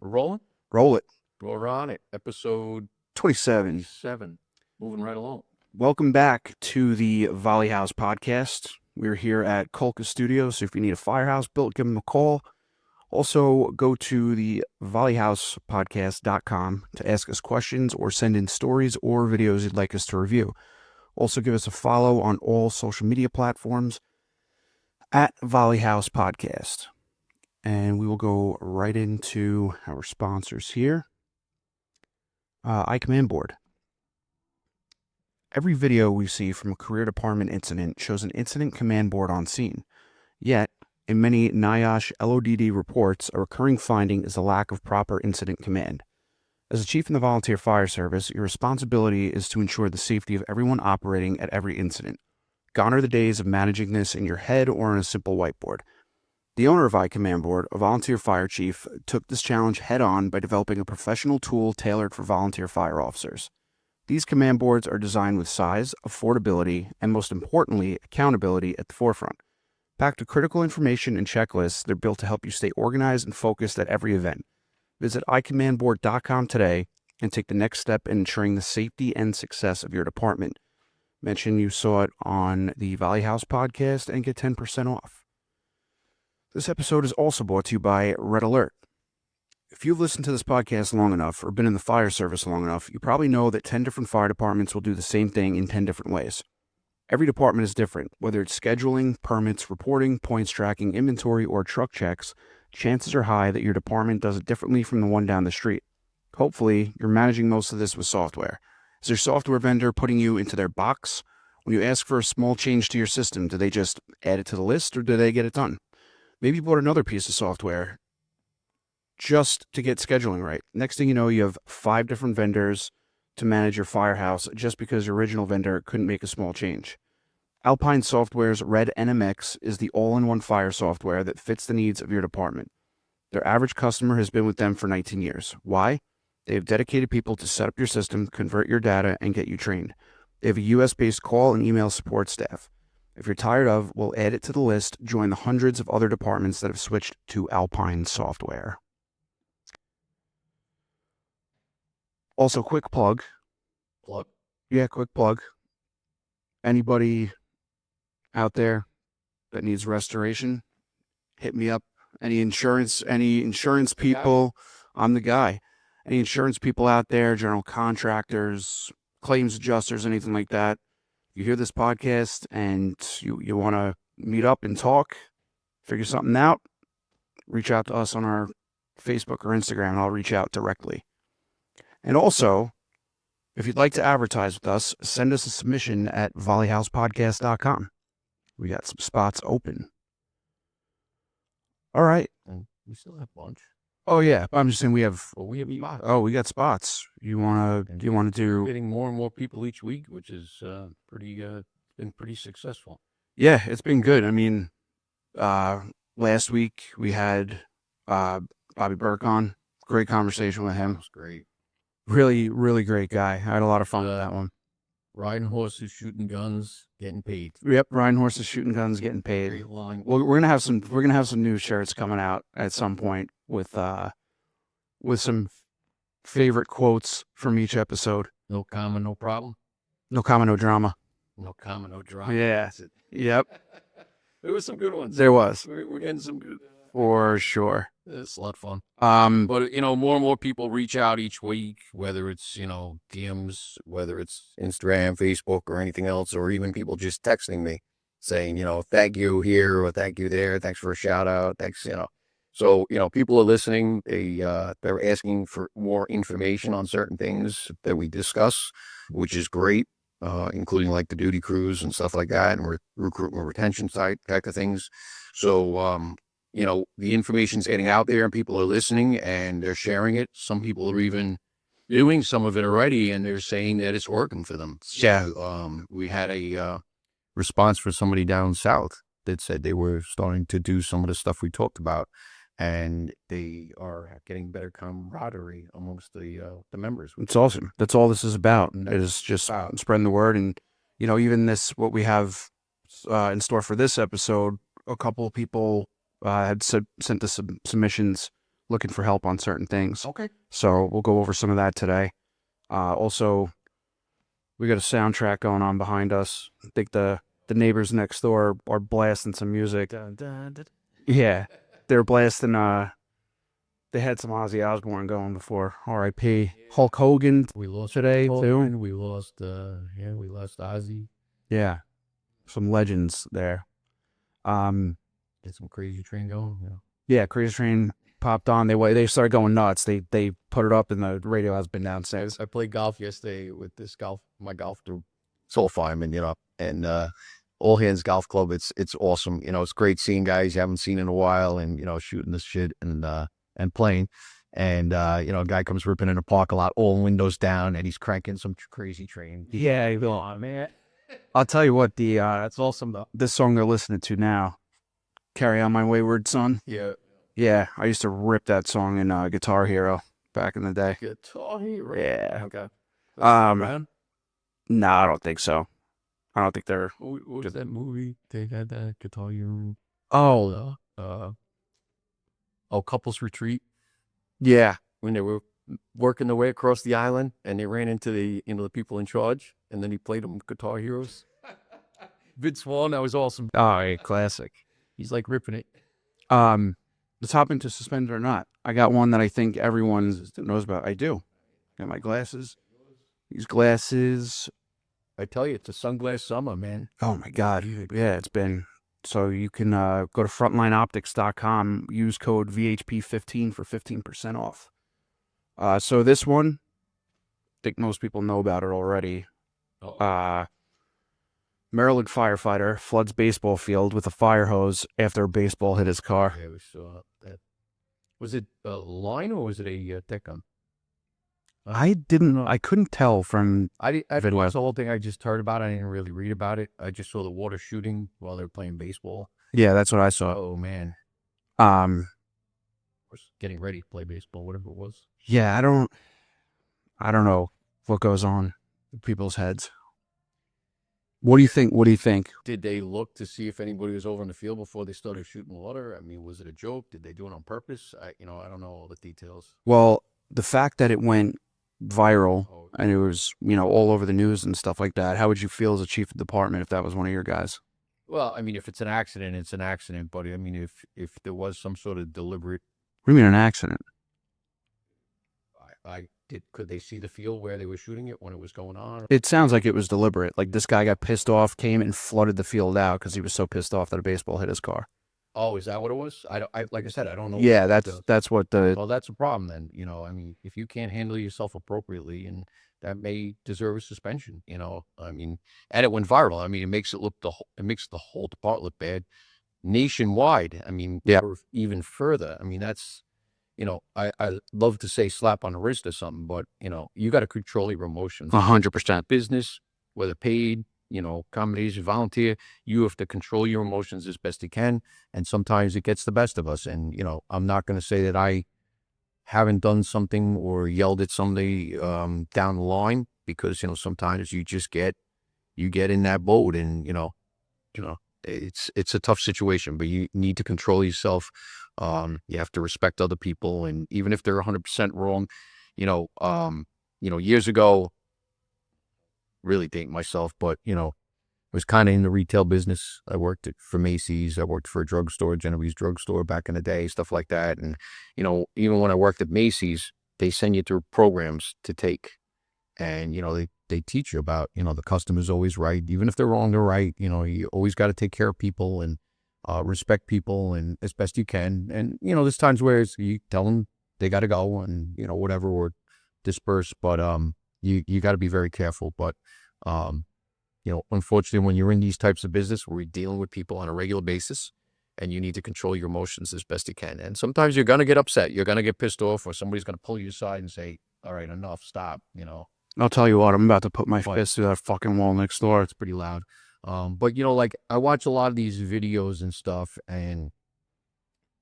rolling? Roll it. We're on it. Episode 27. 7. Moving right along. Welcome back to the Volly House Podcast. We're here at Kolka Studios, so if you need a firehouse built, give them a call. Also, go to the volleyhousepodcast.com to ask us questions or send in stories or videos you'd like us to review. Also, give us a follow on all social media platforms at Volly House Podcast. And we will go right into our sponsors here. iCommand Board. Every video we see from a career department incident shows an incident command board on scene. Yet, in many NIOSH LODD reports, a recurring finding is a lack of proper incident command. As a chief in the volunteer fire service, your responsibility is to ensure the safety of everyone operating at every incident. Gone are the days of managing this in your head or on a simple whiteboard. The owner of iCommand Board, a volunteer fire chief, took this challenge head-on by developing a professional tool tailored for volunteer fire officers. These command boards are designed with size, affordability, and most importantly, accountability at the forefront. Packed with critical information and checklists, they're built to help you stay organized and focused at every event. Visit iCommandBoard.com today and take the next step in ensuring the safety and success of your department. Mention you saw it on the Volly House Podcast and get 10% off. This episode is also brought to you by Red Alert. If you've listened to this podcast long enough or been in the fire service long enough, you probably know that 10 different fire departments will do the same thing in 10 different ways. Every department is different, whether it's scheduling, permits, reporting, points tracking, inventory, or truck checks. Chances are high that your department does it differently from the one down the street. Hopefully, you're managing most of this with software. Is your software vendor putting you into their box? When you ask for a small change to your system, do they just add it to the list or do they get it done? Maybe you bought another piece of software just to get scheduling right. Next thing you know, you have 5 different vendors to manage your firehouse just because your original vendor couldn't make a small change. Alpine Software's Red NMX is the all-in-one fire software that fits the needs of your department. Their average customer has been with them for 19 years. Why? They have dedicated people to set up your system, convert your data, and get you trained. They have a US-based call and email support staff. If you're tired of, we'll add it to the list. Join the hundreds of other departments that have switched to Alpine Software. Also, quick plug. Yeah, quick plug. Anybody out there that needs restoration, hit me up. Any insurance people, I'm the guy. Any insurance people out there, general contractors, claims adjusters, anything like that. You hear this podcast and you want to meet up and talk, figure something out, reach out to us on our Facebook or Instagram, and I'll reach out directly. And also, if you'd like to advertise with us, send us a submission at volleyhousepodcast.com. We got some spots open. All right. And we still have lunch. Oh, yeah. I'm just saying we have spots. Oh, we got spots. Do you want to do... Getting more and more people each week, which is been pretty successful. Yeah, it's been good. I mean, last week we had Bobby Burke on. Great conversation with him. That was great. Really, really great guy. I had a lot of fun with that one. Riding horses, shooting guns, getting paid. Yep, riding horses, shooting guns, getting paid. Well, we're gonna have some new shirts coming out at some point with some favorite quotes from each episode. No comma, no problem. No comma, no drama. No comma, no drama. Yeah. That's it. Yep. There was some good ones. There was. We're getting some good. For sure. It's a lot of fun. But more and more people reach out each week, whether it's, DMs, whether it's Instagram, Facebook, or anything else, or even people just texting me saying, thank you here or thank you there. Thanks for a shout out. Thanks, So, people are listening. They're asking for more information on certain things that we discuss, which is great, including like the duty crews and stuff like that, and recruitment retention site type of things. So, the information's getting out there and people are listening and they're sharing it. Some people are even doing some of it already and they're saying that it's working for them. So, we had a response for somebody down south that said they were starting to do some of the stuff we talked about and they are getting better camaraderie amongst the members. It's awesome. That's all this is about. It is just spreading the word. And, even what we have in store for this episode, a couple of people had sent us some submissions looking for help on certain things. Okay. So we'll go over some of that today. Also, we got a soundtrack going on behind us. I think the neighbors next door are blasting some music. Dun, dun, dun. Yeah, they're blasting. They had some Ozzy Osbourne going before R.I.P. Hulk Hogan. We lost Today, Hulk too. Hogan, we lost Ozzy. Yeah, some legends there. Did some Crazy Train going. Yeah. Yeah, Crazy Train popped on. They started going nuts. They put it up, and the radio has been down since. I played golf yesterday with my golf through Soul Fireman, and All Hands Golf Club. It's awesome. It's great seeing guys you haven't seen in a while, and shooting this shit and playing. And a guy comes ripping in the parking lot, all windows down, and he's cranking some Crazy Train. Yeah, Oh man, I'll tell you what. that's awesome though. This song they're listening to now, "Carry On My Wayward Son." Yeah, Yeah, I used to rip that song in Guitar Hero back in the day. Guitar Hero. Yeah. Okay. No, I don't think so. I don't think they're. What was that movie? They had that Guitar Hero. Oh, Couples Retreat. yeah. When they were working their way across the island, and they ran into the the people in charge, and then he played them Guitar Heroes. Vince Vaughn, that was awesome. Oh, yeah, classic. He's like ripping it. Let's hop into Suspended or Not. I got one that I think everyone knows about. I do. Got my glasses. These glasses. I tell you, it's a sunglass summer, man. Oh my God. Yeah, it's been. So you can go to frontlineoptics.com, use code VHP15 for 15% off. So this one, I think most people know about it already. Maryland firefighter floods baseball field with a fire hose after a baseball hit his car. Yeah, we saw that. Was it a line or was it a deck gun? I couldn't tell from I video. That's the whole thing I just heard about. I didn't really read about it. I just saw the water shooting while they were playing baseball. Yeah, that's what I saw. Oh man. Was getting ready to play baseball, whatever it was. Yeah, I don't know what goes on in people's heads. What do you think? Did they look to see if anybody was over in the field before they started shooting water? I mean, was it a joke? Did they do it on purpose? I don't know all the details. Well, the fact that it went viral and it was, all over the news and stuff like that, how would you feel as a chief of department if that was one of your guys? Well, I mean, if it's an accident, it's an accident. But I mean, if there was some sort of deliberate, What do you mean an accident? could they see the field where they were shooting it when it was going on? It sounds like it was deliberate. Like this guy got pissed off, came and flooded the field out because he was so pissed off that a baseball hit his car. Oh, is that what it was? Like I said, I don't know. Yeah, that's what the. Well, that's a problem then. I mean, if you can't handle yourself appropriately, and that may deserve a suspension. I mean, and it went viral. I mean, it makes the whole department look bad nationwide. I mean, Yeah. or even further. I mean, that's. I love to say slap on the wrist or something, but you got to control your emotions. 100%. Business, whether paid, combination, volunteer, you have to control your emotions as best you can. And sometimes it gets the best of us. And, I'm not going to say that I haven't done something or yelled at somebody down the line, because, sometimes you get in that boat and, it's a tough situation, but you need to control yourself. You have to respect other people. And even if they're 100% wrong, years ago, really dating myself, but I was kind of in the retail business. I worked for Macy's. I worked for a drugstore, Genevieve's drugstore back in the day, stuff like that. And even when I worked at Macy's, they send you through programs to take, and they teach you about the customer's always right, even if they're wrong, they're right. You always got to take care of people and respect people, and as best you can. And there's times where you tell them they got to go and whatever, or disperse, but you got to be very careful. But unfortunately, when you're in these types of business where you're dealing with people on a regular basis, and you need to control your emotions as best you can, and sometimes you're gonna get upset, you're gonna get pissed off, or somebody's gonna pull you aside and say, all right, enough, stop. I'll tell you what, I'm about to put my fist through that fucking wall next door. It's pretty loud. But like I watch a lot of these videos and stuff, and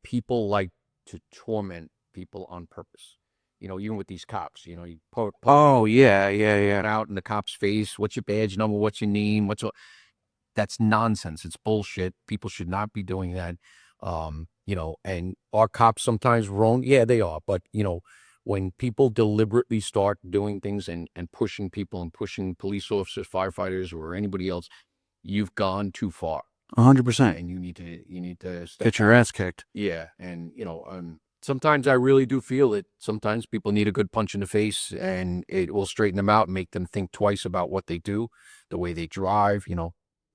people like to torment people on purpose. Even with these cops, you put Oh, yeah. out in the cop's face, what's your badge number, what's your name, that's nonsense. It's bullshit. People should not be doing that. And are cops sometimes wrong? Yeah, they are. But, when people deliberately start doing things and pushing people and pushing police officers, firefighters, or anybody else, you've gone too far. 100%. And you need to step Get your back. ass kicked. Yeah. And, sometimes I really do feel it. Sometimes people need a good punch in the face, and it will straighten them out and make them think twice about what they do, the way they drive.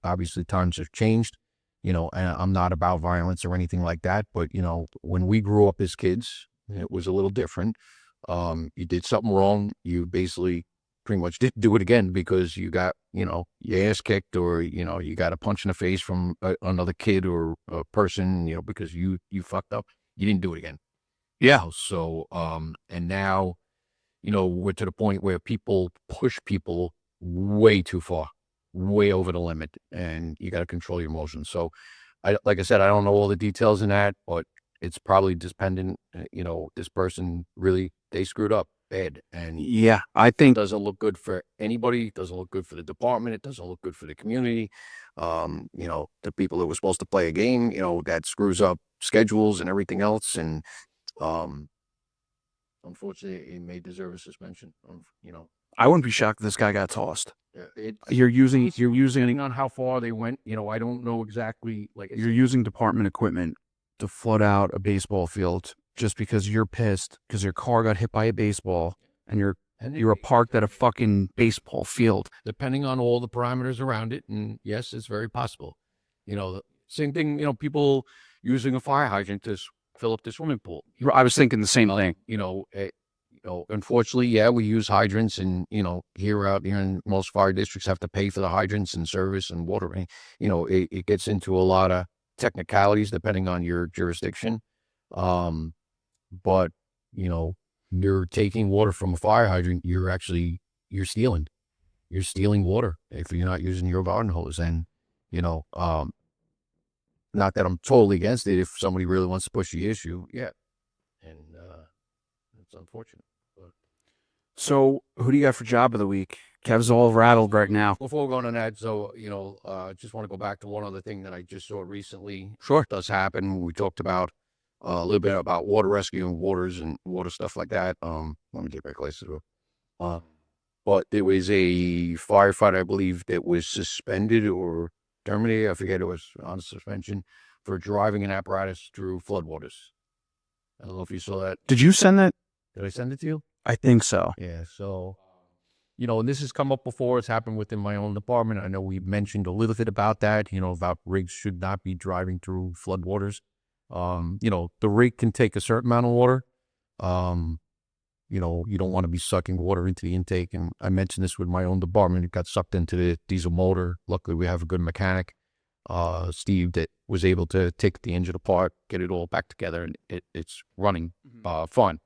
Obviously times have changed, and I'm not about violence or anything like that. But, when we grew up as kids, it was a little different. You did something wrong, you basically pretty much didn't do it again because you got, your ass kicked, or, you got a punch in the face from another kid or a person, because you fucked up. You didn't do it again. Yeah. So, and now, we're to the point where people push people way too far, way over the limit, and you got to control your emotions. So, like I said, I don't know all the details in that, but it's probably dependent. This person really, they screwed up bad, and Yeah. I think doesn't look good for anybody. It doesn't look good for the department. It doesn't look good for the community. The people that were supposed to play a game, that screws up schedules and everything else. And, um, unfortunately, he may deserve a suspension. I wouldn't be shocked if this guy got tossed. It's You're using depending on how far they went. I don't know exactly. you're using department equipment to flood out a baseball field just because you're pissed because your car got hit by a baseball and you were parked at a fucking baseball field. Depending on all the parameters around it, and yes, it's very possible. Same thing. People using a fire hydrant to fill up the swimming pool. I was thinking the same thing. Unfortunately, yeah, we use hydrants, and here out here in most fire districts have to pay for the hydrants and service and water. It gets into a lot of technicalities depending on your jurisdiction. But you're taking water from a fire hydrant. You're stealing. You're stealing water if you're not using your garden hose. And not that I'm totally against it. If somebody really wants to push the issue, yeah, and it's unfortunate. So, who do you got for job of the week? Kev's all rattled right now. Before going on that, so, just want to go back to one other thing that I just saw recently. Sure. It does happen. We talked about a little bit about water rescue and waters and water stuff like that. Let me get my glasses off. But there was a firefighter, I believe, that was suspended or terminated. I forget, it was on suspension for driving an apparatus through floodwaters. I don't know if you saw that. Did you send that? Did I send it to you? I think so. Yeah. So, and this has come up before. It's happened within my own department. I know we mentioned a little bit about that, about rigs should not be driving through floodwaters. The rig can take a certain amount of water. You don't want to be sucking water into the intake. And I mentioned this with my own department. It got sucked into the diesel motor. Luckily, we have a good mechanic, Steve, that was able to take the engine apart, get it all back together, and it's running fine.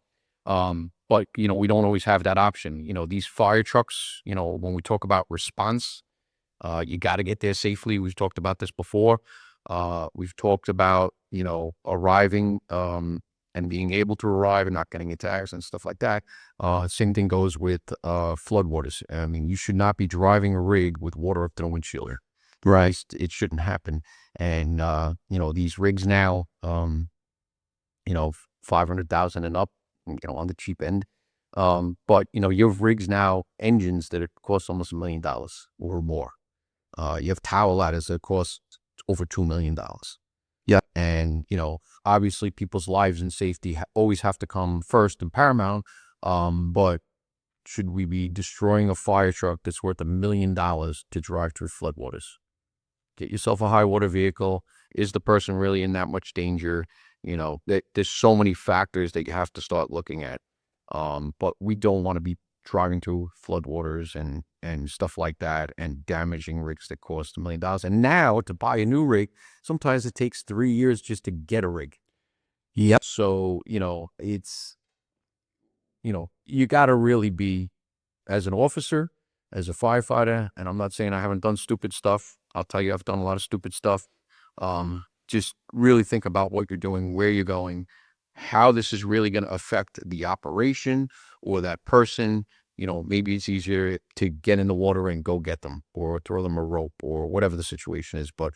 But, we don't always have that option. These fire trucks, when we talk about response, you got to get there safely. We've talked about this before. We've talked about, arriving and being able to arrive and not getting into accidents, stuff like that. Same thing goes with floodwaters. I mean, you should not be driving a rig with water up to the windshield. Right. It shouldn't happen. And, these rigs now, 500,000 and up, on the cheap end. But, you have rigs now, engines that cost almost $1 million or more. You have tower ladders that cost over $2 million. Yeah. And, obviously people's lives and safety always have to come first and paramount. But should we be destroying a fire truck that's worth $1 million to drive through floodwaters? Get yourself a high water vehicle. Is the person really in that much danger? There's so many factors that you have to start looking at. But we don't want to be driving through floodwaters and stuff like that and damaging rigs that cost $1 million. And now to buy a new rig, sometimes it takes 3 years just to get a rig. Yep. So, it's, you got to really be, as an officer, as a firefighter, and I'm not saying I haven't done stupid stuff. I'll tell you, I've done a lot of stupid stuff. Just really think about what you're doing, where you're going, how this is really going to affect the operation or that person. maybe it's easier to get in the water and go get them or throw them a rope or whatever the situation is. But,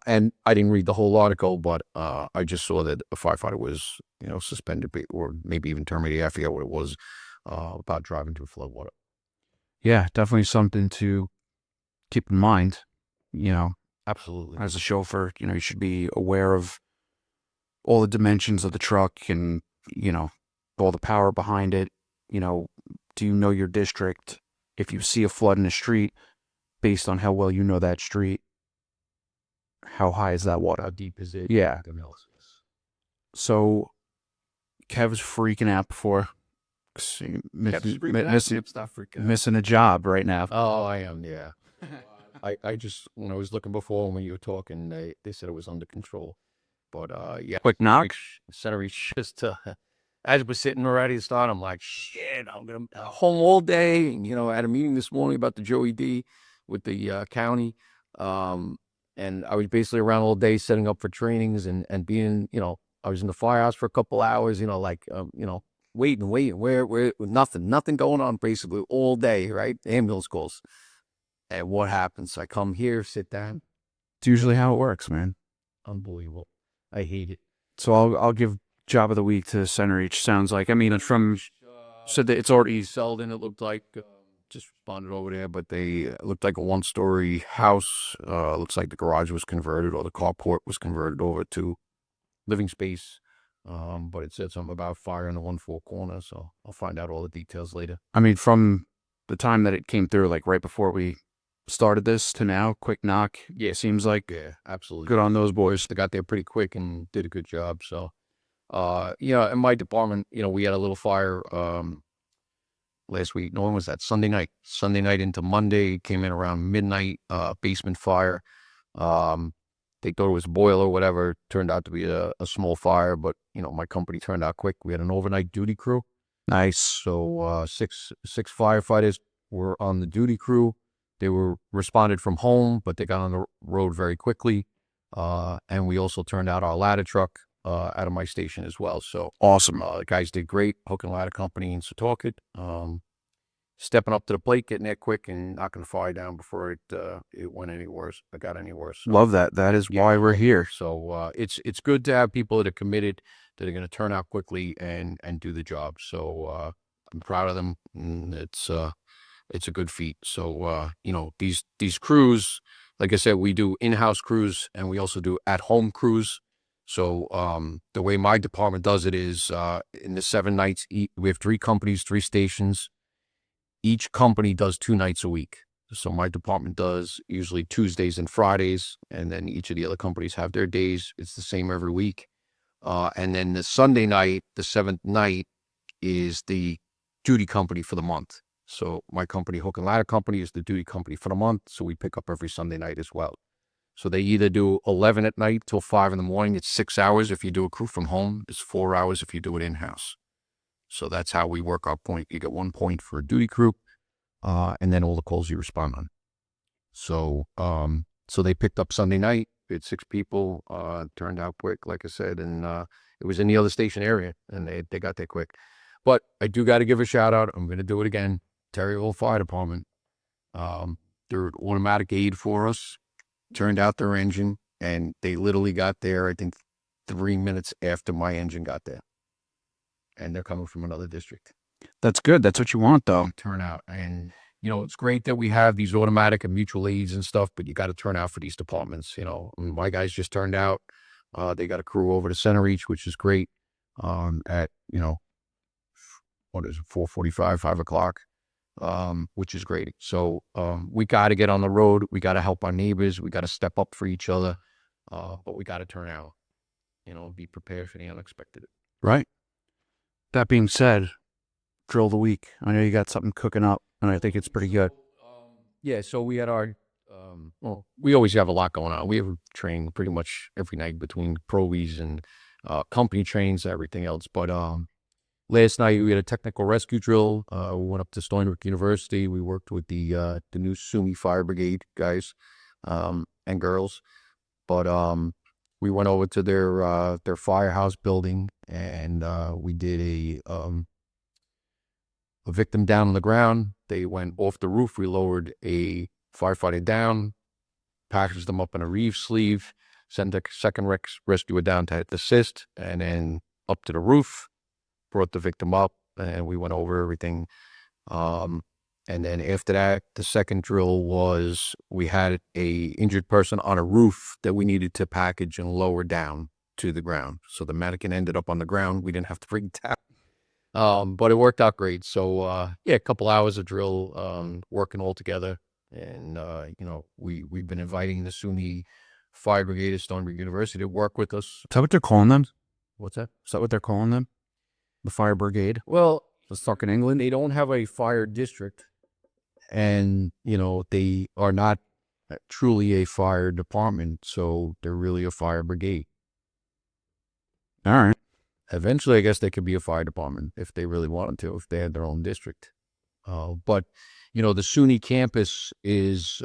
and I didn't read the whole article, but I just saw that a firefighter was, suspended or maybe even terminated. I forget what it was, about driving through floodwater. Yeah, definitely something to keep in mind. Absolutely. As a chauffeur, you should be aware of all the dimensions of the truck and, all the power behind it. Do you know your district? If you see a flood in the street, based on how well you know that street, how high is that water? How deep is it? Yeah. So Kev's freaking out before. Missing a job right now. Oh, I am, yeah. I just, when I was looking before when you were talking, they said it was under control. But, yeah. Quick knock. Center reach just as we're sitting ready to start, I'm like, shit, I'm going to home all day. And, I had a meeting this morning about the Joey D with the county. And I was basically around all day setting up for trainings and being, I was in the firehouse for a couple hours, waiting, where nothing going on basically all day, right? Ambulance calls. And what happens? I come here, sit down. It's usually how it works, man. Unbelievable. I hate it. So I'll give job of the week to Center Each. Sounds like, I mean, it's from, said that it's already Selden, it looked like, just responded over there, but it looked like a one-story house. Looks like the garage was converted or the carport was converted over to living space. But it said something about fire in the 1-4 corner, so I'll find out all the details later. I mean, from the time that it came through, like right before we started this to now, quick knock. Yeah, seems like absolutely good on those boys. They got there pretty quick and did a good job. So, in my department, we had a little fire last week. No, when was that? Sunday night. Sunday night into Monday, came in around midnight. Basement fire. They thought it was a boiler or whatever. Turned out to be a small fire, but my company turned out quick. We had an overnight duty crew. Nice. So six firefighters were on the duty crew. They were responded from home, but they got on the road very quickly. And we also turned out our ladder truck out of my station as well. So awesome. The guys did great. Hook and Ladder Company in Setauket. Stepping up to the plate, getting there quick and knocking the fire down before it went any worse. It got any worse. So, love that. That is why we're here. So it's good to have people that are committed, that are going to turn out quickly and do the job. So I'm proud of them. And it's a good feat. So these crews, like I said, we do in-house crews and we also do at-home crews. So the way my department does it is in the 7 nights, we have 3 companies, 3 stations. Each company does 2 nights a week. So my department does usually Tuesdays and Fridays, and then each of the other companies have their days. It's the same every week. And then the Sunday night, the 7th night, is the duty company for the month. So my company, Hook and Ladder Company, is the duty company for the month. So we pick up every Sunday night as well. So they either do 11 at night till 5 in the morning. It's 6 hours if you do a crew from home. It's 4 hours if you do it in-house. So that's how we work our point. You get 1 point for a duty crew, and then all the calls you respond on. So so they picked up Sunday night. We had 6 people. Turned out quick, like I said, and it was in the other station area, and they got there quick. But I do got to give a shout out. I'm going to do it again. Terryville Fire Department. Their automatic aid for us turned out their engine, and they literally got there, I think, 3 minutes after my engine got there. And they're coming from another district. That's good. That's what you want, though. Turn out. And, it's great that we have these automatic and mutual aids and stuff, but you got to turn out for these departments. My guys just turned out. They got a crew over to Center Reach, which is great, at, 4:45, 5 o'clock, which is great. So we got to get on the road. We got to help our neighbors. We got to step up for each other, but we got to turn out, be prepared for the unexpected. Right. That being said, drill of the week. I know you got something cooking up, and I think it's pretty good. Yeah, so we had our, we always have a lot going on. We have training pretty much every night between provies and company trains, everything else. But last night we had a technical rescue drill. We went up to Stony Brook University. We worked with the new Sumi Fire Brigade guys and girls. But we went over to their firehouse building, and we did a victim down on the ground. They went off the roof. We lowered a firefighter down, packaged them up in a reeve sleeve, sent a second rescuer down to assist, and then up to the roof, brought the victim up, and we went over everything. And then after that, the second drill was we had a injured person on a roof that we needed to package and lower down to the ground. So the mannequin ended up on the ground. We didn't have to bring it down. But it worked out great. So, yeah, a couple hours of drill, working all together. And, we've been inviting the SUNY Fire Brigade at Stony Brook University to work with us. Is that what they're calling them? What's that? Is that what they're calling them? The fire brigade? Well, Let's talk in England. they don't have a fire district. And, they are not truly a fire department. So they're really a fire brigade. All right. Eventually, I guess they could be a fire department if they really wanted to, if they had their own district. But, the SUNY campus is,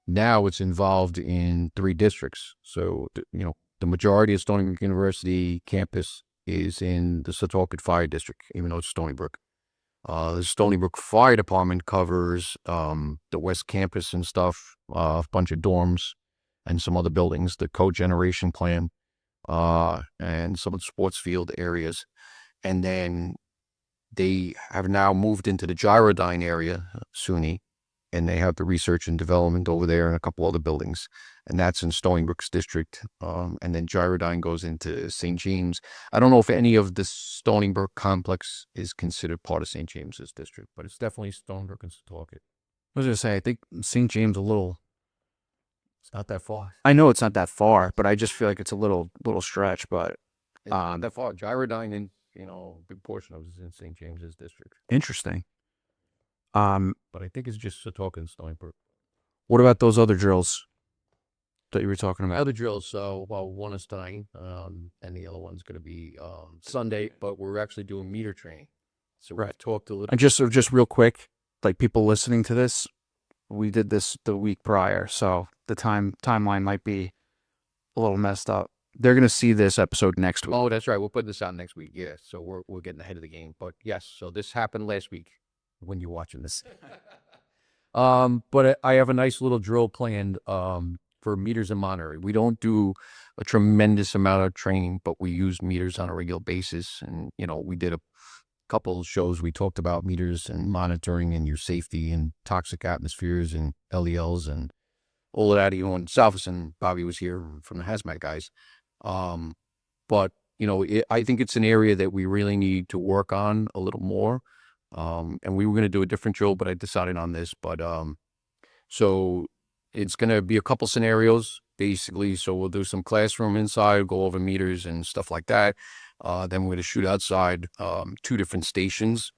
now it's involved in 3 districts. So, the majority of Stony Brook University campus is in the Setauket Fire District, even though it's Stony Brook. The Stony Brook Fire Department covers the West Campus and stuff, a bunch of dorms and some other buildings, the cogeneration plant, and some of the sports field areas. And then they have now moved into the Gyrodyne area, SUNY, and they have the research and development over there and a couple other buildings. And that's in Stony Brook's district. And then Gyrodyne goes into St. James. I don't know if any of the Stony Brook complex is considered part of St. James's district, but it's definitely Stony Brook and Setauket. I was going to say, I think St. James It's not that far. I know it's not that far, but I just feel like it's a little stretch, but It's not that far. Gyrodyne, and a big portion of it is in St. James's district. interesting. But I think it's just Setauket and Stony Brook. What about those other drills that you were talking about? Other drills, one is tonight, and the other one's going to be Sunday, but we're actually doing meter training. So we've talked a little. And just real quick, like people listening to this, we did this the week prior, so the timeline might be a little messed up. They're going to see this episode next week. Oh, that's right. We'll put this out next week. Yeah, so we're getting ahead of the game. But yes, so this happened last week when you're watching this. But I have a nice little drill planned for meters and monitoring. We don't do a tremendous amount of training, but we use meters on a regular basis. And, we did a couple of shows. We talked about meters and monitoring and your safety and toxic atmospheres and LELs and all of that. Even when Salvis and Bobby was here from the hazmat guys. But, I think it's an area that we really need to work on a little more. And we were going to do a different drill, but I decided on this. But so it's going to be a couple scenarios, basically. So we'll do some classroom inside, go over meters and stuff like that. Then we're going to shoot outside 2 different stations.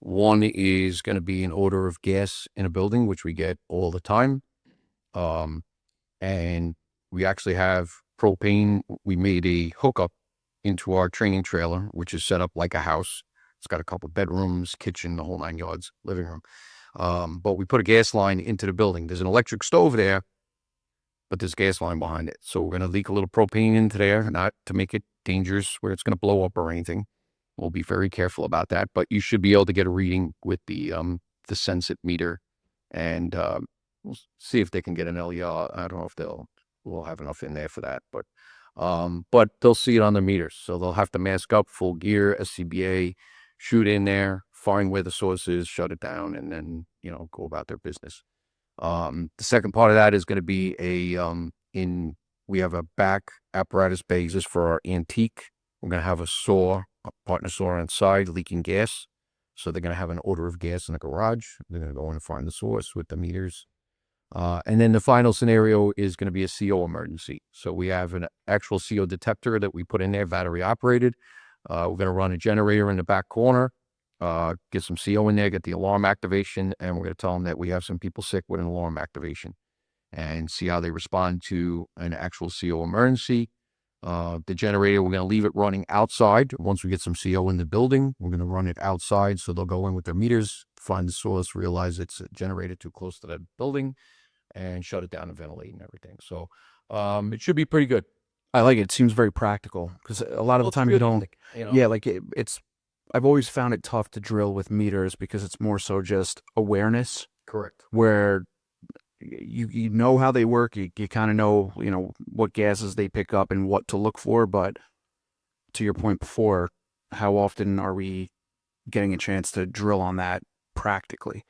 One is going to be an odor of gas in a building, which we get all the time. And we actually have propane. We made a hookup into our training trailer, which is set up like a house. It's got a couple bedrooms, kitchen, the whole 9 yards, living room. But we put a gas line into the building. There's an electric stove there, but there's a gas line behind it. So we're going to leak a little propane into there, not to make it dangerous where it's going to blow up or anything. We'll be very careful about that. But you should be able to get a reading with the Sensit meter, and we'll see if they can get an LER. I don't know if we'll have enough in there for that, but they'll see it on the meters. So they'll have to mask up, full gear, SCBA, shoot in there, find where the source is, shut it down, and then, go about their business. The second part of that is going to be we have a back apparatus bay just for our antique. We're going to have a partner saw inside leaking gas. So they're going to have an odor of gas in the garage. They're going to go in and find the source with the meters. And then the final scenario is going to be a CO emergency. So we have an actual CO detector that we put in there, battery operated. We're going to run a generator in the back corner, get some CO in there, get the alarm activation, and we're going to tell them that we have some people sick with an alarm activation and see how they respond to an actual CO emergency. The generator, we're going to leave it running outside. Once we get some CO in the building, we're going to run it outside. So they'll go in with their meters, find the source, realize it's generated too close to that building, and shut it down and ventilate and everything. So it should be pretty good. I like it. It seems very practical because a lot of the time you don't. Yeah, like it's I've always found it tough to drill with meters because it's more so just awareness, Correct. where you know how they work, you kind of know, what gases they pick up and what to look for, but to your point before, how often are we getting a chance to drill on that practically?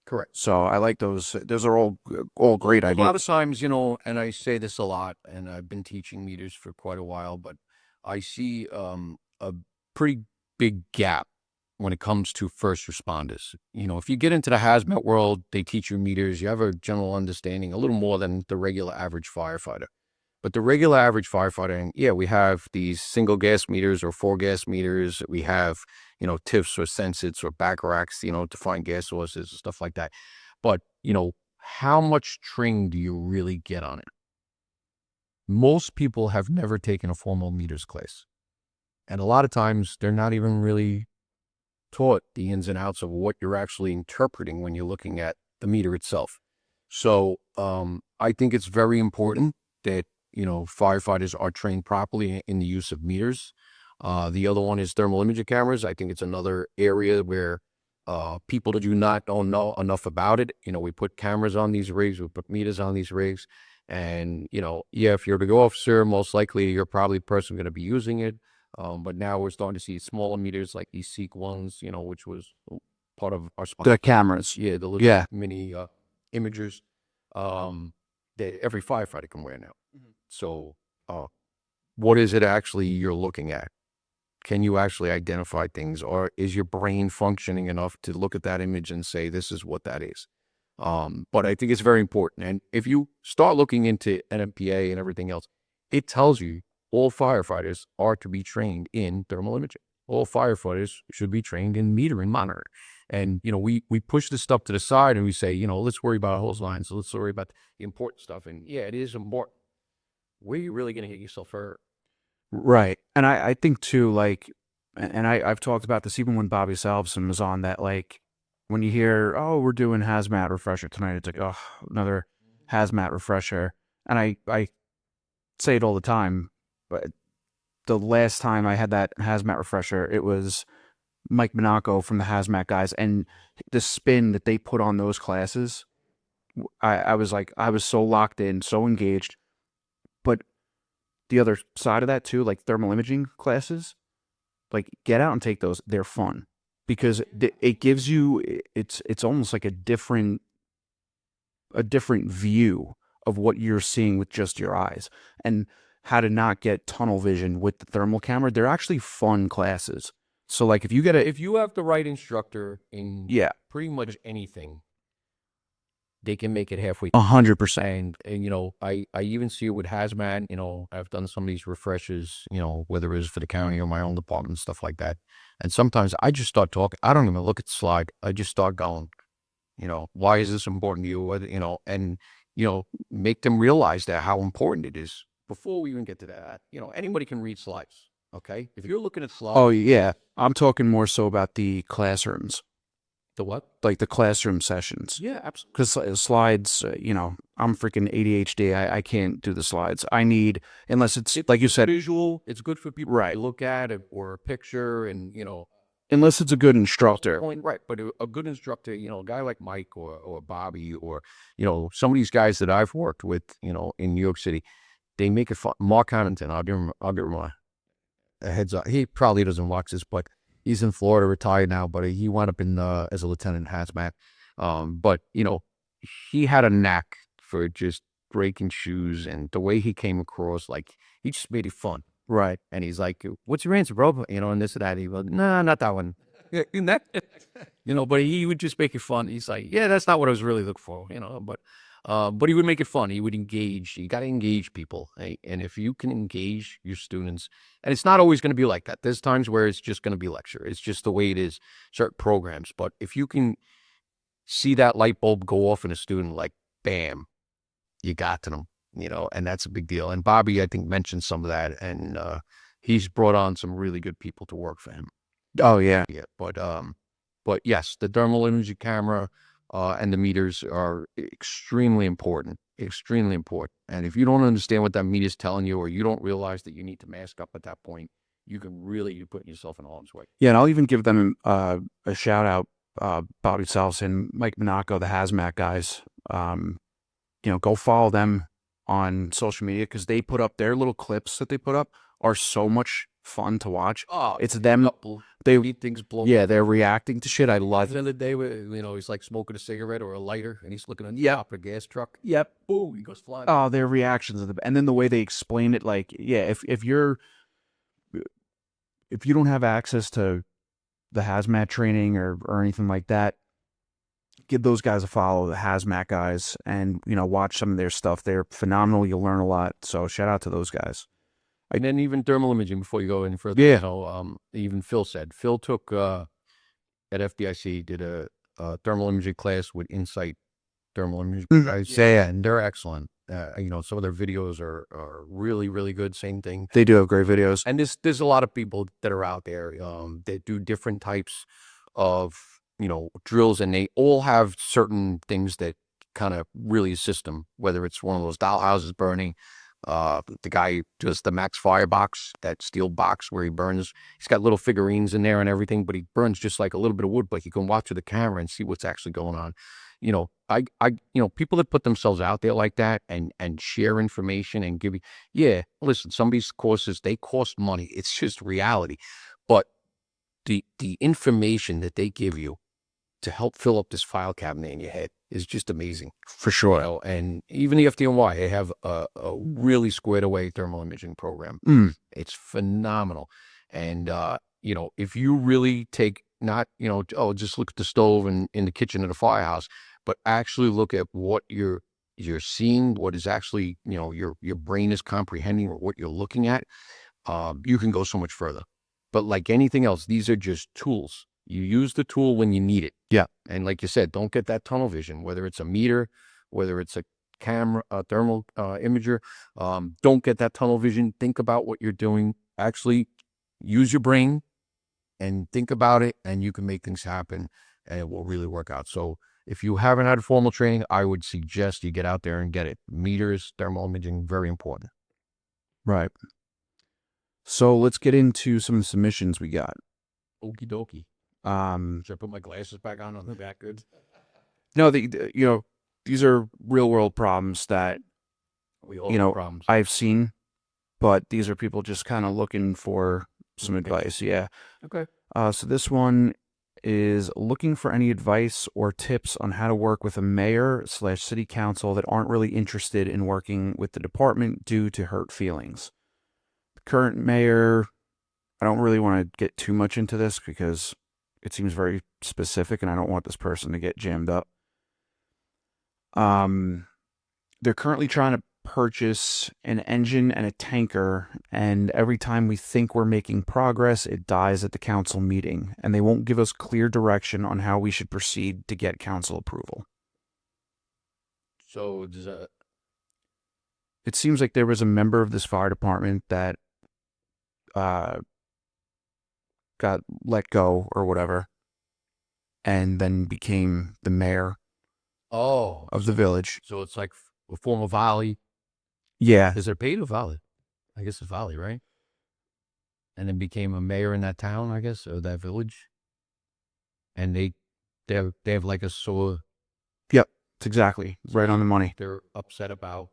Correct. So I like those. Those are all great A ideas. lot of times, and I say this a lot, and I've been teaching meters for quite a while, but I see a pretty big gap when it comes to first responders. If you get into the hazmat world, they teach you meters, you have a general understanding, a little more than the regular average firefighter. But the regular average firefighter, and yeah, we have these single gas meters or 4-gas meters. We have, TIFs or sensits or back racks, to find gas sources and stuff like that. But, how much training do you really get on it? Most people have never taken a formal meters class. And a lot of times they're not even really taught the ins and outs of what you're actually interpreting when you're looking at the meter itself. So I think it's very important that, firefighters are trained properly in the use of meters. The other one is thermal imaging cameras. I think it's another area where people that don't know enough about it. We put cameras on these rigs, we put meters on these rigs. And, yeah, if you're the officer, most likely you're probably the person going to be using it. But now we're starting to see smaller meters like these Seek ones, which was part of our sponsor. The cameras. Yeah, the little mini imagers that every firefighter can wear now. So what is it actually you're looking at? Can you actually identify things, or is your brain functioning enough to look at that image and say, this is what that is? But I think it's very important. And if you start looking into NMPA and everything else, it tells you all firefighters are to be trained in thermal imaging. All firefighters should be trained in metering monitoring. And, we push this stuff to the side and we say, let's worry about hose lines. Let's worry about the important stuff. And yeah, it is important. Where are you really going to hit yourself hurt? Right. And I think too, like, and I've talked about this even when Bobby Salveson was on, that, like, when you hear, oh, we're doing hazmat refresher tonight, it's like, oh, another hazmat refresher. And I say it all the time, but the last time I had that hazmat refresher, it was Mike Monaco from the hazmat guys, and the spin that they put on those classes, I was like, I was so locked in, so engaged. But the other side of that too, like thermal imaging classes, like, get out and take those. They're fun because it gives you, it's almost like a different view of what you're seeing with just your eyes, and how to not get tunnel vision with the thermal camera. They're actually fun classes. So, like, if you have the right instructor in pretty much anything, they can make it halfway. 100%. And I even see it with hazmat. I've done some of these refreshers, whether it's for the county or my own department and stuff like that. And sometimes I just start talking. I don't even look at the slide. I just start going, why is this important to you? And make them realize that how important it is. Before we even get to that, anybody can read slides. Okay. If you're looking at slides. Oh, yeah. I'm talking more so about the classrooms. The what? Like the classroom sessions. Yeah, absolutely. Because slides, I'm freaking ADHD. I can't do the slides. I need, unless it's like you said, visual. It's good for people right to look at it, or a picture, and unless it's a good instructor. Right, but a good instructor, a guy like Mike or Bobby, or some of these guys that I've worked with, in New York City, they make it fun. Mark Hamilton, I'll give him a heads up. He probably doesn't watch this, but he's in Florida, retired now, but he wound up as a lieutenant in hazmat. But he had a knack for just breaking shoes, and the way he came across, like, he just made it fun. Right. And he's like, what's your answer, bro? And this and that. He goes, nah, not that one. But he would just make it fun. He's like, yeah, that's not what I was really looking for, but he would make it fun. He would engage. You got to engage people. Right? And if you can engage your students, and it's not always going to be like that. There's times where it's just going to be lecture. It's just the way it is, certain programs. But if you can see that light bulb go off in a student, like, bam, you got to them. And that's a big deal. And Bobby, I think, mentioned some of that, and he's brought on some really good people to work for him. Oh, yeah. Yeah. But yes, the thermal imaging camera and the meters are extremely important, extremely important. And if you don't understand what that meter is telling you, or you don't realize that you need to mask up at that point, you can really put yourself in harm's way. Yeah, and I'll even give them a shout out. Bobby Salson, Mike Monaco, the Hazmat guys. Go follow them on social media because they put up their little clips that they put up are so much fun to watch. Oh, It's them. They things blow. Yeah, they're reacting to shit. I love the it. other day, he's like smoking a cigarette or a lighter, and he's looking on the top of a gas truck. Yep, boom, he goes flying. Oh, their reactions are and then the way they explain it, like, yeah, if you don't have access to the hazmat training or anything like that, give those guys a follow, the hazmat guys, and watch some of their stuff. They're phenomenal. You'll learn a lot. So shout out to those guys. And then even thermal imaging, before you go any further, yeah. Even Phil took at FDIC, did a thermal imaging class with Insight thermal imaging guys. Yeah, and they're excellent. Some of their videos are really, really good. Same thing. They do have great videos. And there's a lot of people that are out there that do different types of, drills, and they all have certain things that kind of really assist them, whether it's one of those dollhouses burning. The guy does the Max Firebox, that steel box where he burns. He's got little figurines in there and everything, but he burns just like a little bit of wood, but you can watch through the camera and see what's actually going on. People that put themselves out there like that and share information and give you, listen, some of these courses, they cost money. It's just reality. But the information that they give you to help fill up this file cabinet in your head is just amazing. For sure. And even the FDNY, they have a really squared away thermal imaging program. It's phenomenal. And, if you really take not, just look at the stove and in the kitchen of the firehouse, but actually look at what you're seeing, what is actually, your brain is comprehending, or what you're looking at, you can go so much further. But like anything else, these are just tools. You use the tool when you need it. Yeah. And like you said, don't get that tunnel vision, whether it's a meter, whether it's a camera, a thermal imager. Don't get that tunnel vision. Think about what you're doing. Actually use your brain and think about it, and you can make things happen, and it will really work out. So if you haven't had formal training, I would suggest you get out there and get it. Meters, thermal imaging, very important. Right. So let's get into some submissions we got. Okie dokie. Should I put my glasses back on the back good? No, these are real world problems that we all have problems. I've seen, but these are people just kind of looking for some advice. Yeah. Okay. So this one is looking for any advice or tips on how to work with a mayor/city council that aren't really interested in working with the department due to hurt feelings. The current mayor, I don't really want to get too much into this because it seems very specific and I don't want this person to get jammed up. They're currently trying to purchase an engine and a tanker, and every time we think we're making progress, it dies at the council meeting, and they won't give us clear direction on how we should proceed to get council approval. So does that... It seems like there was a member of this fire department that got let go or whatever, and then became the mayor of the village. So it's like a form of Volly. Yeah. Is there paid or Volly? I guess it's Volly, right? And then became a mayor in that town, I guess, or that village. And they have like a sore... Yep, it's exactly right on the money. They're upset about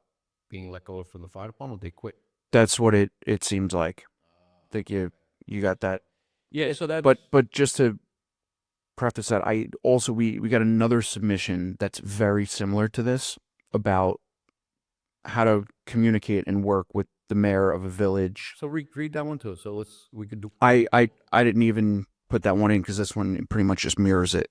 being let go from the fire department. They quit. That's what it seems like. I think you got that. Yeah, so that... But just to preface that, we got another submission that's very similar to this about how to communicate and work with the mayor of a village. So read that one too. So we could do... I didn't even put that one in because this one pretty much just mirrors it.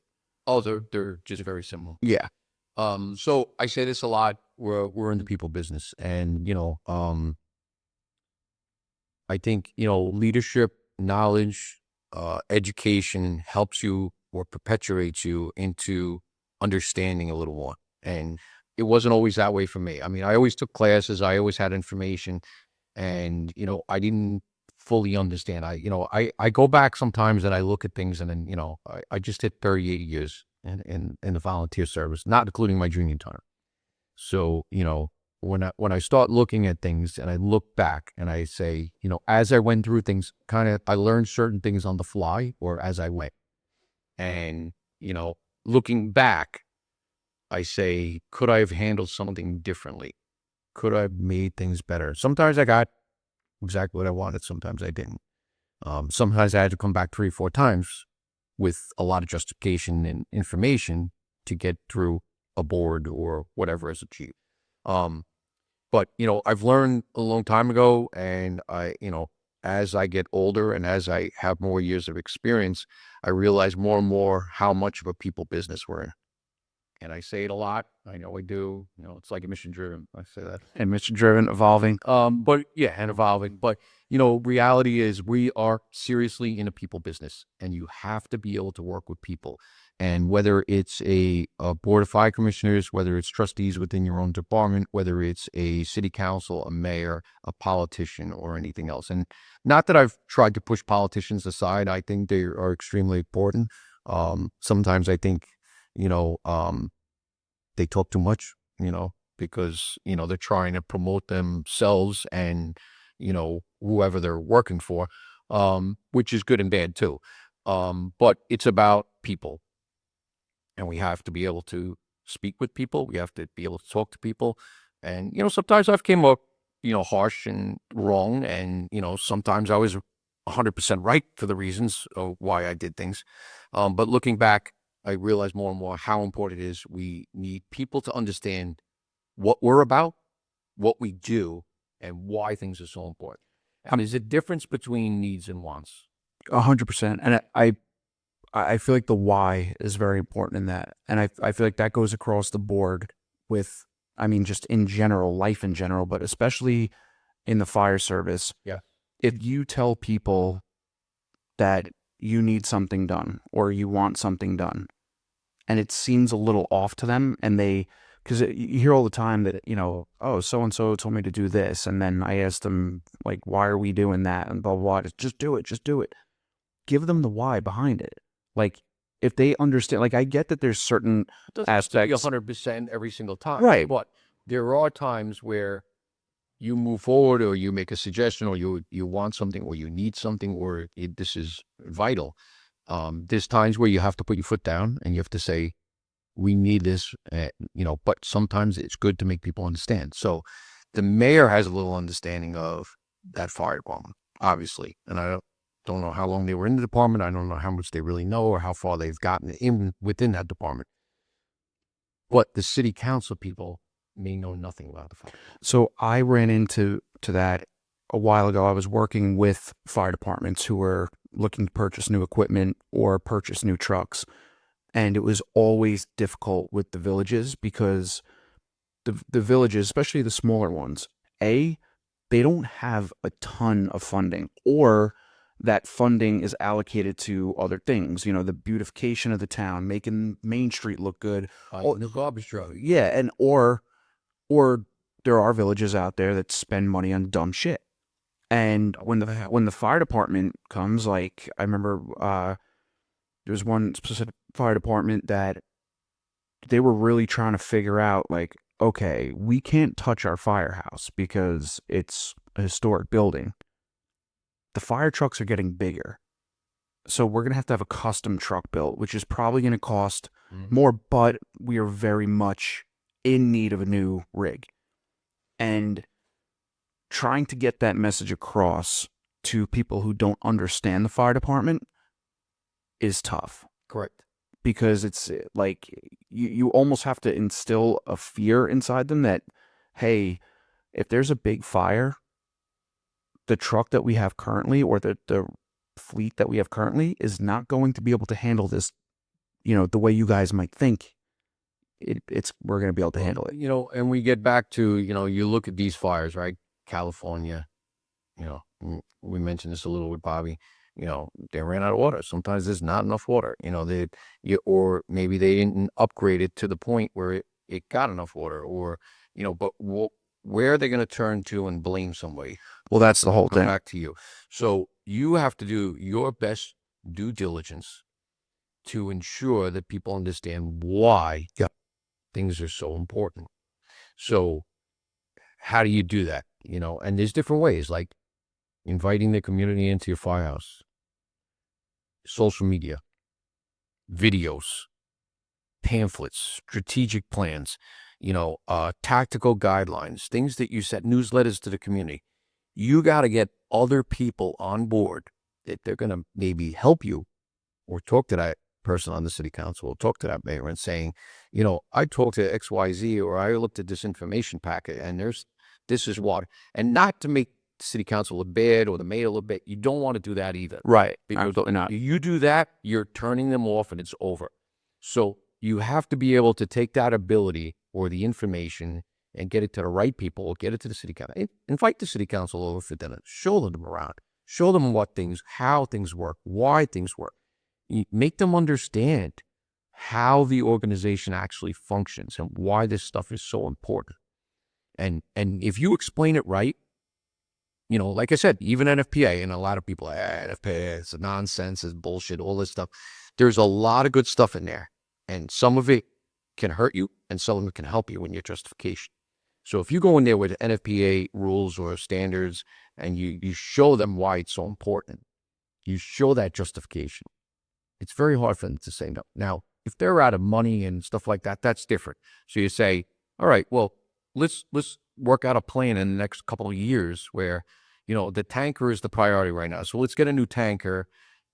Oh, they're just very similar. Yeah. So I say this a lot. We're in the people business, and I think leadership, knowledge, education helps you or perpetuates you into understanding a little more. And it wasn't always that way for me. I mean, I always took classes. I always had information, and I didn't fully understand. I go back sometimes and I look at things, and then I just hit 38 years in the volunteer service, not including my junior time. So when I start looking at things and I look back and I say, as I went through things, I learned certain things on the fly or as I went. And, looking back, I say, could I have handled something differently? Could I have made things better? Sometimes I got exactly what I wanted. Sometimes I didn't. Sometimes I had to come back 3 or 4 times with a lot of justification and information to get through a board or whatever is achieved. But, I've learned a long time ago, and as I get older and as I have more years of experience, I realize more and more how much of a people business we're in. And I say it a lot. I know I do. It's like a mission driven. I say that. And mission driven, evolving. But yeah, and evolving. But reality is we are seriously in a people business, and you have to be able to work with people. And whether it's a board of fire commissioners, whether it's trustees within your own department, whether it's a city council, a mayor, a politician, or anything else. And not that I've tried to push politicians aside. I think they are extremely important. Sometimes I think, they talk too much, because, they're trying to promote themselves and, whoever they're working for, which is good and bad too. But it's about people, and we have to be able to speak with people. We have to be able to talk to people. And, sometimes I've came up, harsh and wrong. And, sometimes I was 100% right for the reasons of why I did things. But looking back, I realize more and more how important it is. We need people to understand what we're about, what we do, and why things are so important. And there's a difference between needs and wants. 100%. And I feel like the why is very important in that. And I feel like that goes across the board with, just in general, life in general, but especially in the fire service. Yeah. If you tell people that you need something done or you want something done, and it seems a little off to them, and because you hear all the time that, oh, so-and-so told me to do this. And then I asked them, like, why are we doing that? And blah, blah, blah. Just do it. Give them the why behind it. Like, if they understand, like, I get that there's certain aspects. 100% every single time. Right. But there are times where you move forward or you make a suggestion or you want something or you need something or this is vital. There's times where you have to put your foot down and you have to say, we need this, but sometimes it's good to make people understand. So the mayor has a little understanding of that fire department, obviously. And I don't know how long they were in the department. I don't know how much they really know or how far they've gotten within that department. But the city council people may know nothing about the fire. So I ran into that a while ago. I was working with fire departments who were looking to purchase new equipment or purchase new trucks. And it was always difficult with the villages because the villages, especially the smaller ones, they don't have a ton of funding, or that funding is allocated to other things, the beautification of the town, making Main Street look good. The garbage truck. Yeah, and or there are villages out there that spend money on dumb shit. And when the fire department comes, like I remember there was one specific fire department that they were really trying to figure out, like, okay, we can't touch our firehouse because it's a historic building. The fire trucks are getting bigger. So we're going to have a custom truck built, which is probably going to cost more, but we are very much in need of a new rig. And trying to get that message across to people who don't understand the fire department is tough. Correct. Because it's like you almost have to instill a fear inside them that, hey, if there's a big fire, the truck that we have currently or the fleet that we have currently is not going to be able to handle this, the way you guys might think we're going to be able to handle it. And we get back to, you look at these fires, right? California, we mentioned this a little with Bobby. They ran out of water. Sometimes there's not enough water. Or maybe they didn't upgrade it to the point where it got enough water. Or, but where are they going to turn to and blame somebody? Well, that's the whole thing. Back to you. So you have to do your best due diligence to ensure that people understand why things are so important. So how do you do that? And there's different ways, like inviting the community into your firehouse, social media, videos, pamphlets, strategic plans, tactical guidelines, things that you set, newsletters to the community. You got to get other people on board that they're going to maybe help you or talk to that person on the city council or talk to that mayor and saying, I talked to XYZ or I looked at this information packet and this is what, and not to make the city council look bad or the mayor look bad. You don't want to do that either. Right. Because Absolutely not. you do that, you're turning them off and it's over. So you have to be able to take that ability or the information and get it to the right people, or get it to the city council. Invite the city council over for dinner. Show them around. Show them how things work, why things work. Make them understand how the organization actually functions and why this stuff is so important. And if you explain it right, like I said, even NFPA, and a lot of people, NFPA, it's nonsense, it's bullshit, all this stuff. There's a lot of good stuff in there. And some of it can hurt you and some of it can help you in your justification. So if you go in there with NFPA rules or standards and you show them why it's so important, you show that justification, it's very hard for them to say no. Now, if they're out of money and stuff like that, that's different. So you say, all right, well, let's work out a plan in the next couple of years where, the tanker is the priority right now. So let's get a new tanker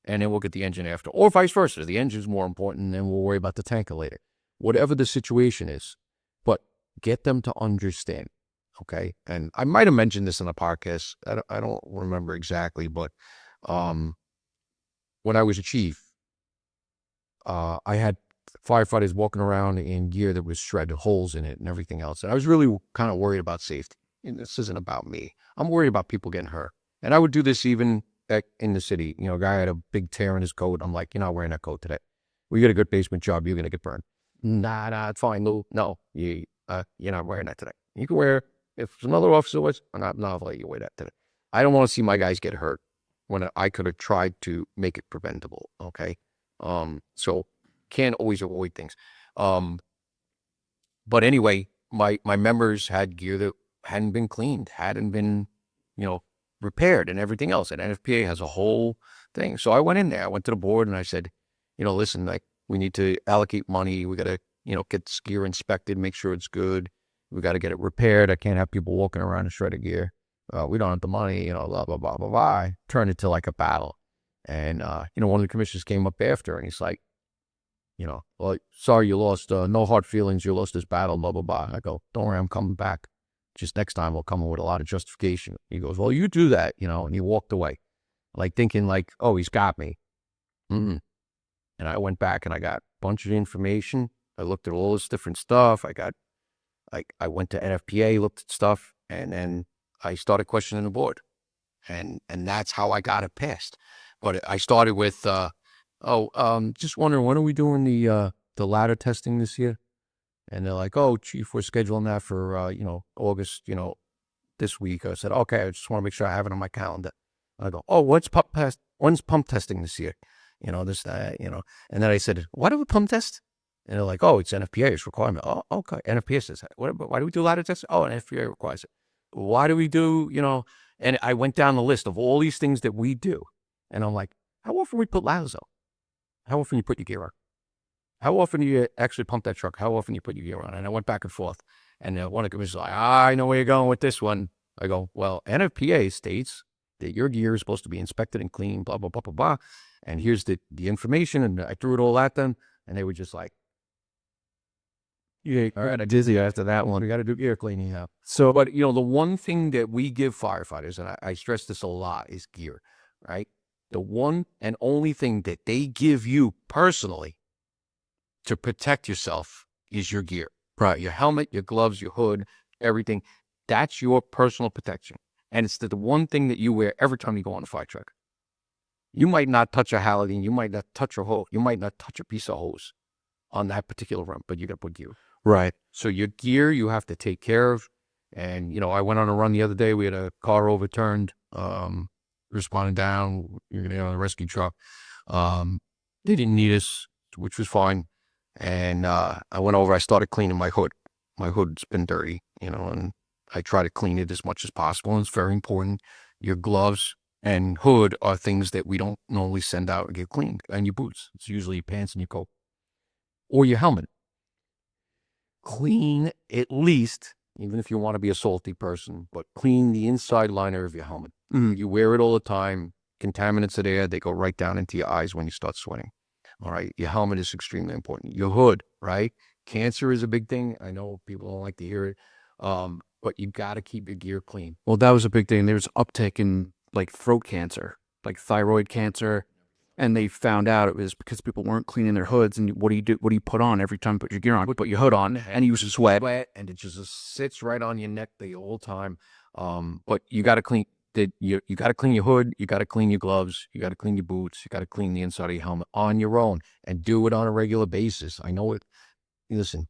and then we'll get the engine after. Or vice versa. The engine's more important and then we'll worry about the tanker later. Whatever the situation is. But get them to understand, okay? And I might have mentioned this in a podcast. I don't remember exactly, but when I was a chief, I had firefighters walking around in gear that was shredded, holes in it and everything else. And I was really kind of worried about safety. And this isn't about me. I'm worried about people getting hurt. And I would do this even in the city. A guy had a big tear in his coat. I'm like, you're not wearing that coat today. We got a good basement job. You're going to get burned. Nah, it's fine, Lou. No, you're not wearing that today. You can wear, if another officer was, I'm not going to let you wear that today. I don't want to see my guys get hurt when I could have tried to make it preventable, okay? So can't always avoid things. But anyway, my members had gear that hadn't been cleaned, hadn't been, repaired and everything else. And NFPA has a whole thing. So I went in there, I went to the board and I said, listen, like we need to allocate money. We got to, get this gear inspected, make sure it's good. We got to get it repaired. I can't have people walking around in shredded gear. We don't have the money, blah, blah, blah, blah, blah. Turned it to like a battle. And, one of the commissioners came up after and he's like, well, sorry, you lost, no hard feelings. You lost this battle, blah, blah, blah. I go, don't worry, I'm coming back. Just next time I'll come in with a lot of justification. He goes, well, you do that, and he walked away. Like thinking like, oh, he's got me. And I went back and I got a bunch of information. I looked at all this different stuff. I went to NFPA, looked at stuff, and then I started questioning the board. And that's how I got it passed. But I started with, just wondering, when are we doing the ladder testing this year? And they're like, oh, chief, we're scheduling that for, August, this week. I said, okay, I just want to make sure I have it on my calendar. I go, oh, when's pump testing this year? This, and then I said, why do we pump test? And they're like, oh, it's NFPA's requirement. Oh, okay. NFPA says that. Why do we do ladder testing? Oh, NFPA requires it. Why do we do, and I went down the list of all these things that we do. And I'm like, how often we put ladders up? How often you put your gear on? How often do you actually pump that truck? How often you put your gear on? And I went back and forth. And one of the commissioners was like, I know where you're going with this one. I go, well, NFPA states that your gear is supposed to be inspected and clean, blah, blah, blah, blah, blah. And here's the information. And I threw it all at them. And they were just like, yeah, all right, I'm dizzy after that one. We got to do gear cleaning now. So, but, the one thing that we give firefighters, and I stress this a lot, is gear, right? The one and only thing that they give you personally to protect yourself is your gear. Right. Your helmet, your gloves, your hood, everything. That's your personal protection. And it's the one thing that you wear every time you go on a fire truck. You might not touch a halogen. You might not touch a hose. You might not touch a piece of hose on that particular run, but you got to put gear. Right. So your gear you have to take care of. And, I went on a run the other day. We had a car overturned, responding down, on a rescue truck. They didn't need us, which was fine. And I went over, I started cleaning my hood. My hood's been dirty, and I try to clean it as much as possible, and it's very important. Your gloves and hood are things that we don't normally send out and get cleaned, and your boots. It's usually your pants and your coat or your helmet. Clean at least, even if you want to be a salty person, but clean the inside liner of your helmet. You wear it all the time. Contaminants are there. They go right down into your eyes when you start sweating. All right. Your helmet is extremely important. Your hood, right? Cancer is a big thing. I know people don't like to hear it. But you got to keep your gear clean. Well, that was a big thing. There was uptick in like throat cancer, like thyroid cancer. And they found out it was because people weren't cleaning their hoods. And what do you do? What do you put on every time you put your gear on? Put your hood on, and you sweat. And it just sits right on your neck the whole time. But you got to clean. You got to clean your hood. You got to clean your gloves. You got to clean your boots. You got to clean the inside of your helmet on your own, and do it on a regular basis. I know it. Listen,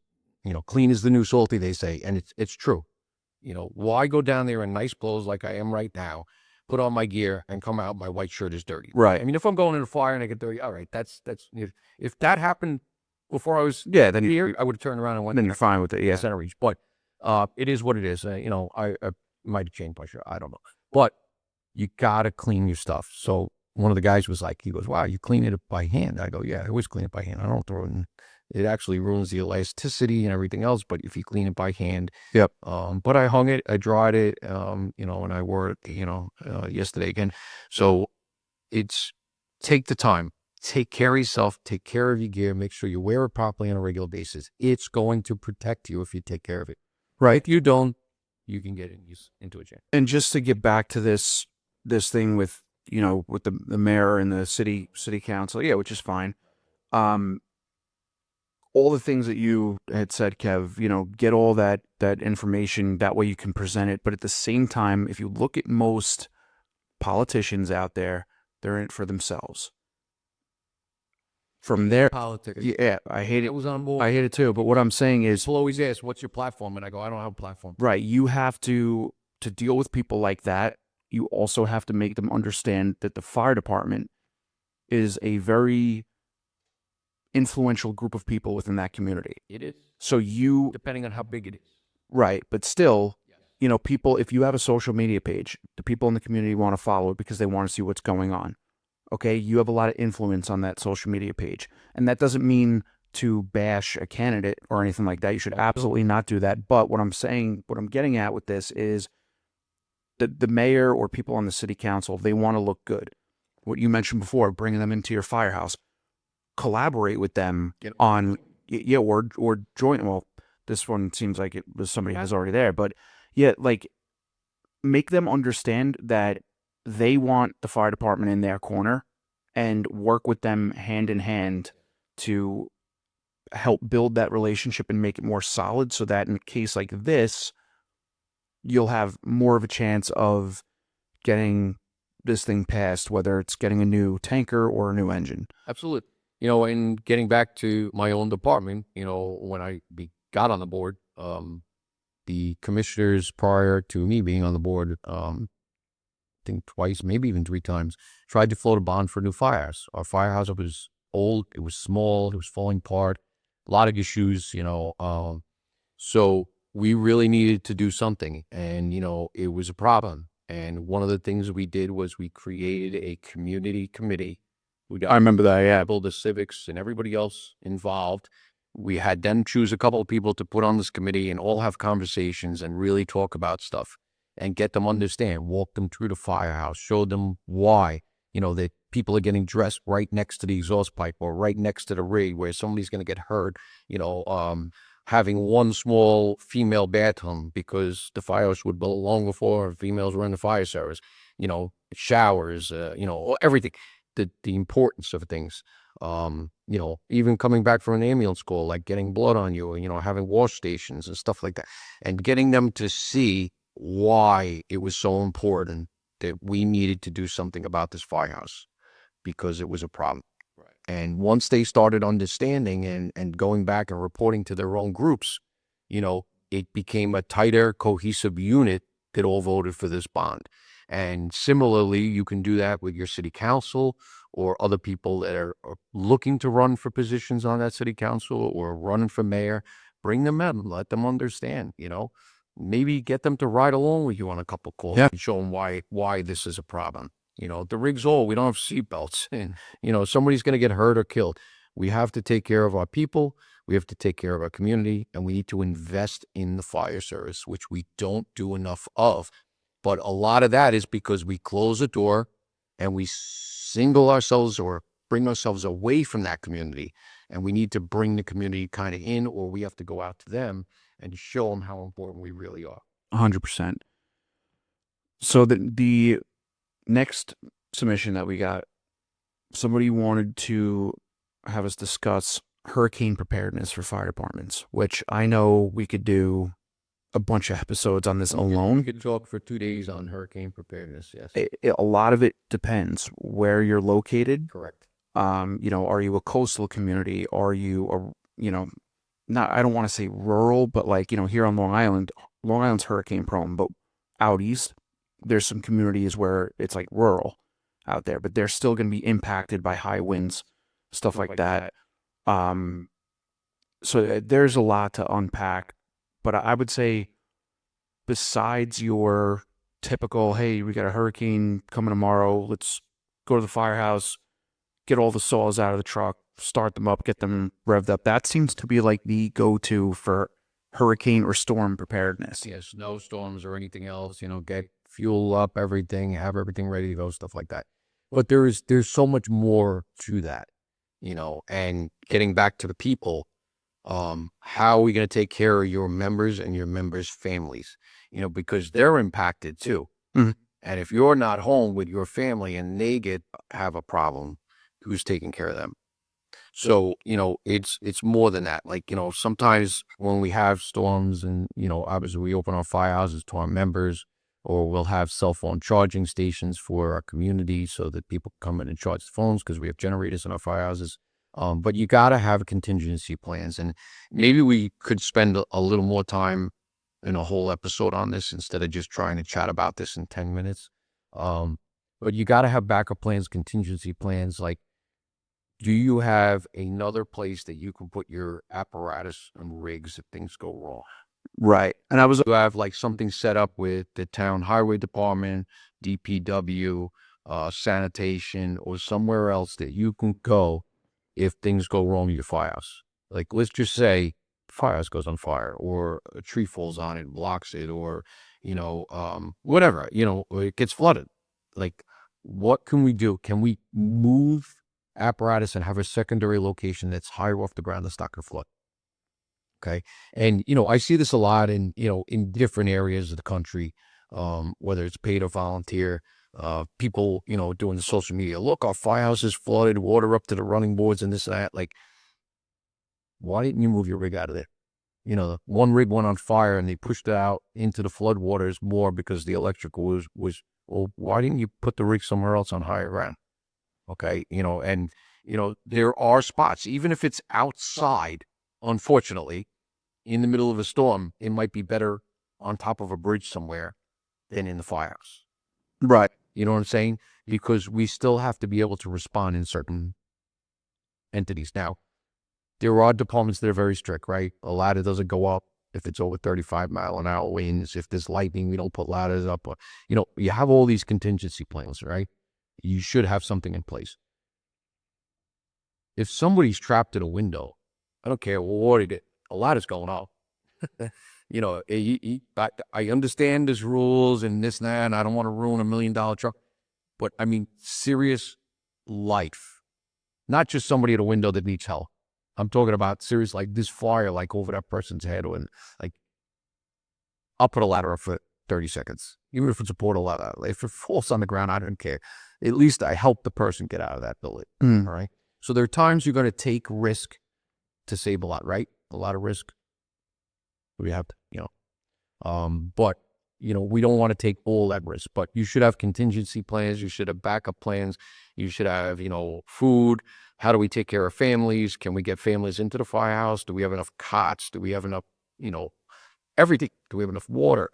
clean is the new salty, they say, and it's true. Why go down there in nice clothes like I am right now, put on my gear, and come out, my white shirt is dirty. Right. I mean, if I'm going in a fire and I get dirty, all right, that's if that happened before I was then here, I would have turned around and went. Then you're fine with it, yeah. Center reach, but it is what it is. I might have changed my shirt, I don't know, but you gotta clean your stuff. So one of the guys was like, he goes, "Wow, you clean it by hand?" I go, "Yeah, I always clean it by hand. I don't throw it in." It actually ruins the elasticity and everything else, but if you clean it by hand. Yep. But I hung it, I dried it, and I wore it, yesterday again. So it's take the time, take care of yourself, take care of your gear, make sure you wear it properly on a regular basis. It's going to protect you if you take care of it. Right. If you don't, you can get into a jam. And just to get back to this thing with, with the mayor and the city council, yeah, which is fine. All the things that you had said, Kev, get all that information. That way you can present it. But at the same time, if you look at most politicians out there, they're in it for themselves. From there, politics. Yeah, I hate it. It was on board. I hate it too. But what I'm saying is, people always ask, "What's your platform?" And I go, "I don't have a platform." Right. You have to deal with people like that. You also have to make them understand that the fire department is a very influential group of people within that community. It is. So depending on how big it is. Right. But still, people, if you have a social media page, the people in the community want to follow it because they want to see what's going on. Okay. You have a lot of influence on that social media page. And that doesn't mean to bash a candidate or anything like that. You should absolutely not do that. But what I'm getting at with this is that the mayor or people on the city council, they want to look good. What you mentioned before, bringing them into your firehouse, collaborate with them on, or join. Well, this one seems like it was somebody who's already there, but yeah, like make them understand that they want the fire department in their corner and work with them hand in hand to help build that relationship and make it more solid, so that in a case like this, you'll have more of a chance of getting this thing passed, whether it's getting a new tanker or a new engine. Absolutely. And getting back to my own department, when I got on the board, the commissioners prior to me being on the board, I think twice, maybe even 3 times, tried to float a bond for a new firehouse. Our firehouse was old, it was small, it was falling apart, a lot of issues, so we really needed to do something, and, it was a problem. And one of the things we did was we created a community committee. I remember that, yeah. The civics and everybody else involved. We had them choose a couple of people to put on this committee and all have conversations and really talk about stuff and get them understand, walk them through the firehouse, show them why, that people are getting dressed right next to the exhaust pipe or right next to the rig where somebody's going to get hurt, having one small female bathroom because the firehouse would built long before females were in the fire service, showers, everything. The importance of things, even coming back from an ambulance call, like getting blood on you, having wash stations and stuff like that, and getting them to see why it was so important that we needed to do something about this firehouse because it was a problem. Right. And once they started understanding and going back and reporting to their own groups, it became a tighter, cohesive unit that all voted for this bond. And similarly, you can do that with your city council or other people that are looking to run for positions on that city council or running for mayor. Bring them in, let them understand, maybe get them to ride along with you on a couple calls Yeah. and show them why this is a problem. The rig's old. We don't have seatbelts, and somebody's going to get hurt or killed. We have to take care of our people. We have to take care of our community, and we need to invest in the fire service, which we don't do enough of. But a lot of that is because we close the door and we single ourselves or bring ourselves away from that community. And we need to bring the community kind of in, or we have to go out to them and show them how important we really are. 100%. So the next submission that we got, somebody wanted to have us discuss hurricane preparedness for fire departments, which I know we could do a bunch of episodes on this alone. We could talk for 2 days on hurricane preparedness. Yes, A lot of it depends where you're located. correct. Are you a coastal community? Are you not, I don't want to say rural, but like, here on Long Island's hurricane prone, but out east, there's some communities where it's like rural out there, but they're still going to be impacted by high winds, stuff like that. So there's a lot to unpack, but I would say besides your typical, hey, we got a hurricane coming tomorrow, let's go to the firehouse, get all the saws out of the truck, start them up, get them revved up. That seems to be like the go-to for hurricane or storm preparedness. Yeah, snowstorms or anything else, get fuel up, everything, have everything ready to go, stuff like that. But there's so much more to that, and getting back to the people, how are we going to take care of your members and your members' families, because they're impacted too. Mhm. And if you're not home with your family and they have a problem, who's taking care of them? So, it's more than that. Like, sometimes when we have storms and, obviously we open our firehouses to our members, or we'll have cell phone charging stations for our community so that people can come in and charge the phones because we have generators in our firehouses. But you got to have contingency plans. And maybe we could spend a little more time in a whole episode on this instead of just trying to chat about this in 10 minutes. But you got to have backup plans, contingency plans. Like, do you have another place that you can put your apparatus and rigs if things go wrong? Right. And I was, You have like something set up with the town highway department, DPW, sanitation, or somewhere else that you can go if things go wrong in your firehouse. Like, let's just say firehouse goes on fire, or a tree falls on it, blocks it, or, whatever, it gets flooded. Like, what can we do? Can we move apparatus and have a secondary location that's higher off the ground that's not going to flood? Okay. And, I see this a lot in different areas of the country, whether it's paid or volunteer, people, doing the social media. Look, our firehouse is flooded, water up to the running boards and this and that. Like, why didn't you move your rig out of there? One rig went on fire and they pushed it out into the flood waters more because the electrical was, well, why didn't you put the rig somewhere else on higher ground? Okay. And, there are spots, even if it's outside, unfortunately, in the middle of a storm, it might be better on top of a bridge somewhere than in the firehouse. right. You know what I'm saying? Because we still have to be able to respond in certain entities. Now, there are departments that are very strict, right? A ladder doesn't go up if it's over 35-mile-an-hour winds. If there's lightning, we don't put ladders up. You have all these contingency plans, right? You should have something in place. If somebody's trapped in a window, I don't care what it is, a ladder's going up. I understand there's rules and this and that, and I don't want to ruin $1 million truck. But I mean, serious life, not just somebody at a window that needs help. I'm talking about serious, like this fire, like over that person's head, or like, I'll put a ladder up for 30 seconds, even if it's a portal ladder. If it falls on the ground, I don't care. At least I help the person get out of that building. All right. So there are times you're going to take risk to save a lot, right? A lot of risk. We have to, but we don't want to take all that risk, but you should have contingency plans. You should have backup plans. You should have, food. How do we take care of families? Can we get families into the firehouse? Do we have enough cots? Do we have enough, everything? Do we have enough water?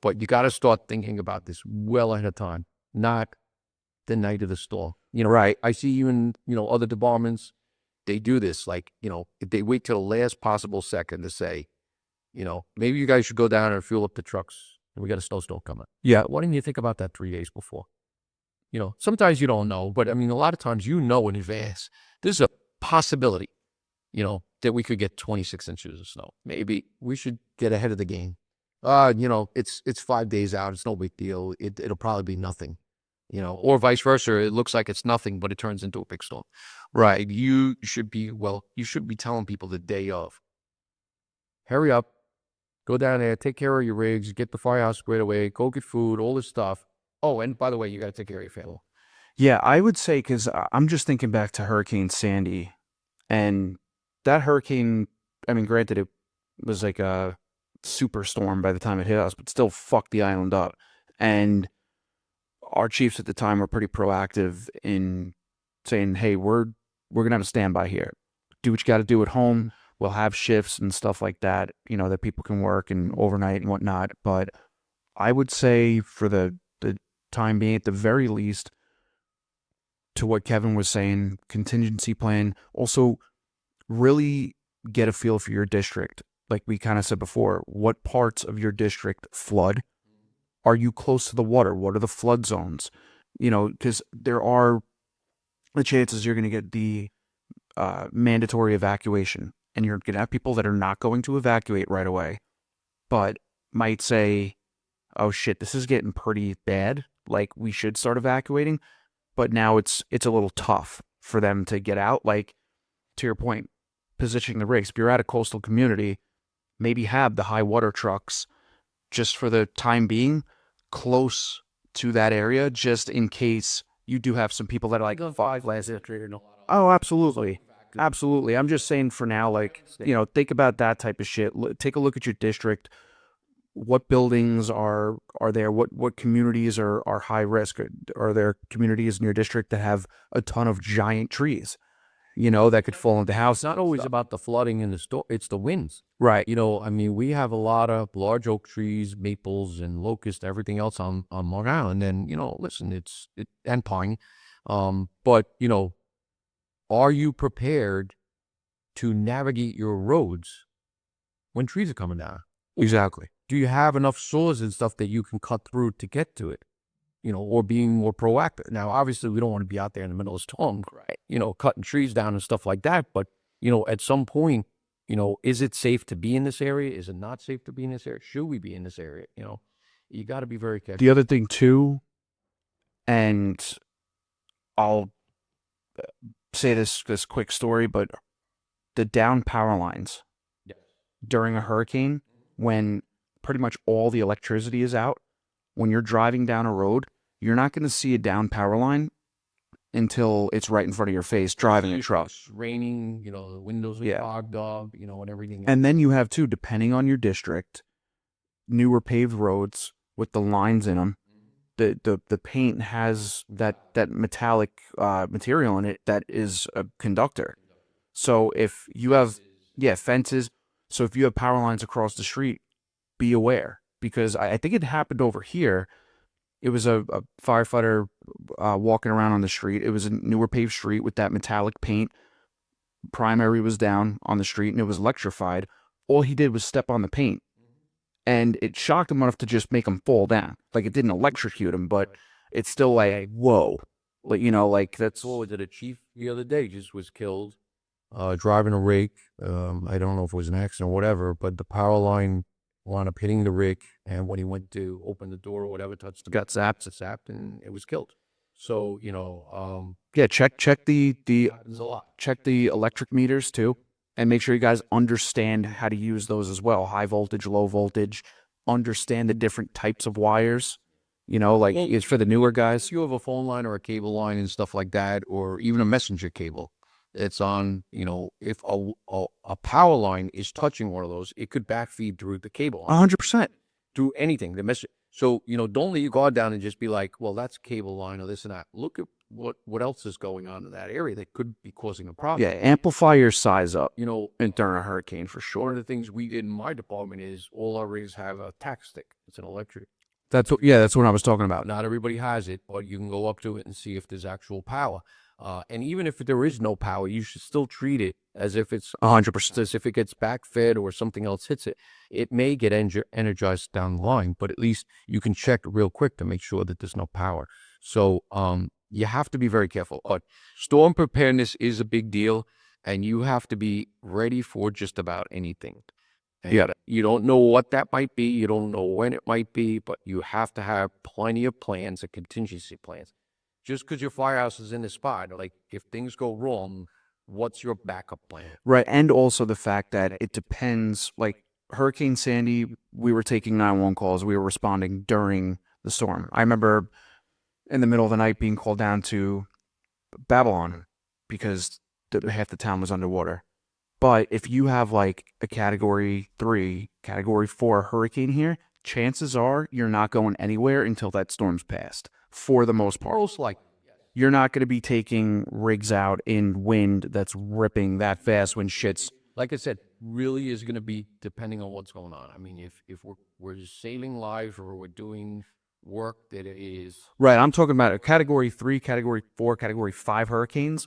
But you got to start thinking about this well ahead of time, not the night of the storm. Right. I see even, other departments, they do this. Like, if they wait till the last possible second to say, Maybe you guys should go down and fuel up the trucks. And we got a snowstorm coming. Yeah. Why didn't you think about that 3 days before? Sometimes you don't know, but I mean, a lot of times in advance. There's a possibility, that we could get 26 inches of snow. Maybe we should get ahead of the game. It's 5 days out. It's no big deal. It'll probably be nothing, or vice versa. It looks like it's nothing, but it turns into a big storm. Right. You should be telling people the day of. Hurry up, go down there, take care of your rigs, get the firehouse squared away, go get food, all this stuff. Oh, and by the way, you got to take care of your family. Yeah, I would say, because I'm just thinking back to Hurricane Sandy, and that hurricane, I mean, granted, it was like a superstorm by the time it hit us, but still fucked the island up. And our chiefs at the time were pretty proactive in saying, hey, we're going to have a standby here. Do what you got to do at home. We'll have shifts and stuff like that, that people can work and overnight and whatnot. But I would say, for the time being, at the very least, to what Kevin was saying, contingency plan. Also, really get a feel for your district. Like we kind of said before, what parts of your district flood? Are you close to the water? What are the flood zones? Because there are the chances you're going to get the mandatory evacuation, and you're going to have people that are not going to evacuate right away, but might say, oh shit, this is getting pretty bad. Like, we should start evacuating. But now it's a little tough for them to get out. Like, to your point, positioning the rigs. If you're at a coastal community, maybe have the high water trucks just for the time being close to that area, just in case you do have some people that are like, oh, absolutely. Absolutely. I'm just saying, for now, like, think about that type of shit. Take a look at your district. What buildings are there? What communities are high risk? Are there communities in your district that have a ton of giant trees, that could fall into houses? It's not always about the flooding and the storm. It's the winds. Right. I mean, we have a lot of large oak trees, maples, and locusts, everything else on Long Island. And, listen, and pine. But, are you prepared to navigate your roads when trees are coming down? Exactly. Do you have enough saws and stuff that you can cut through to get to it? Or being more proactive. Now, obviously, we don't want to be out there in the middle of a storm, right? Cutting trees down and stuff like that. But, at some point, is it safe to be in this area? Is it not safe to be in this area? Should we be in this area? You got to be very careful. The other thing too, and I'll say this quick story, but the down power lines during a hurricane, when pretty much all the electricity is out, when you're driving down a road, you're not going to see a down power line until it's right in front of your face driving a truck. It's raining, the windows are fogged up, and everything. And then you have, too, depending on your district, newer paved roads with the lines in them. The paint has that metallic material in it that is a conductor. So if you have fences, so if you have power lines across the street, be aware, because I think it happened over here. It was a firefighter walking around on the street. It was a newer paved street with that metallic paint. Primary was down on the street and it was electrified. All he did was step on the paint, and it shocked him enough to just make him fall down. Like, it didn't electrocute him, but it's still like, whoa. Like, that's... What was it? A chief the other day just was killed driving a rake. I don't know if it was an accident or whatever, but the power line wound up hitting the rake, and when he went to open the door or whatever, got zapped, and it was killed. So, check the electric meters too, and make sure you guys understand how to use those as well. High voltage, low voltage, understand the different types of wires. It's for the newer guys. If you have a phone line or a cable line and stuff like that, or even a messenger cable, it's on, if a power line is touching one of those, it could backfeed through the cable. 100%. Through anything. The message. So, don't let your guard down and just be like, well, that's cable line or this and that. Look at what else is going on in that area that could be causing a problem. Yeah, amplify your size up, and during a hurricane, for sure. One of the things we did in my department is all our rigs have a tack stick. It's an electric. That's what I was talking about. Not everybody has it, but you can go up to it and see if there's actual power. And even if there is no power, you should still treat it as if it's 100%. as if it gets backfed or something else hits it. It may get energized down the line, but at least you can check real quick to make sure that there's no power. So you have to be very careful. But storm preparedness is a big deal, and you have to be ready for just about anything. And Yeah. you don't know what that might be. You don't know when it might be, but you have to have plenty of plans and contingency plans. Just because your firehouse is in the spot, like if things go wrong, what's your backup plan? Right. And also the fact that it depends, like Hurricane Sandy, we were taking 911 calls. We were responding during the storm. I remember in the middle of the night being called down to Babylon because half the town was underwater. But if you have like a category 3, category 4 hurricane here, chances are you're not going anywhere until that storm's passed, for the most part. Most likely, You're not going to be taking rigs out in wind that's ripping that fast when shit's... like I said, really is going to be depending on what's going on. I mean, if we're just sailing live or we're doing work that is Right, I'm talking about a category 3, category 4, category 5 hurricanes.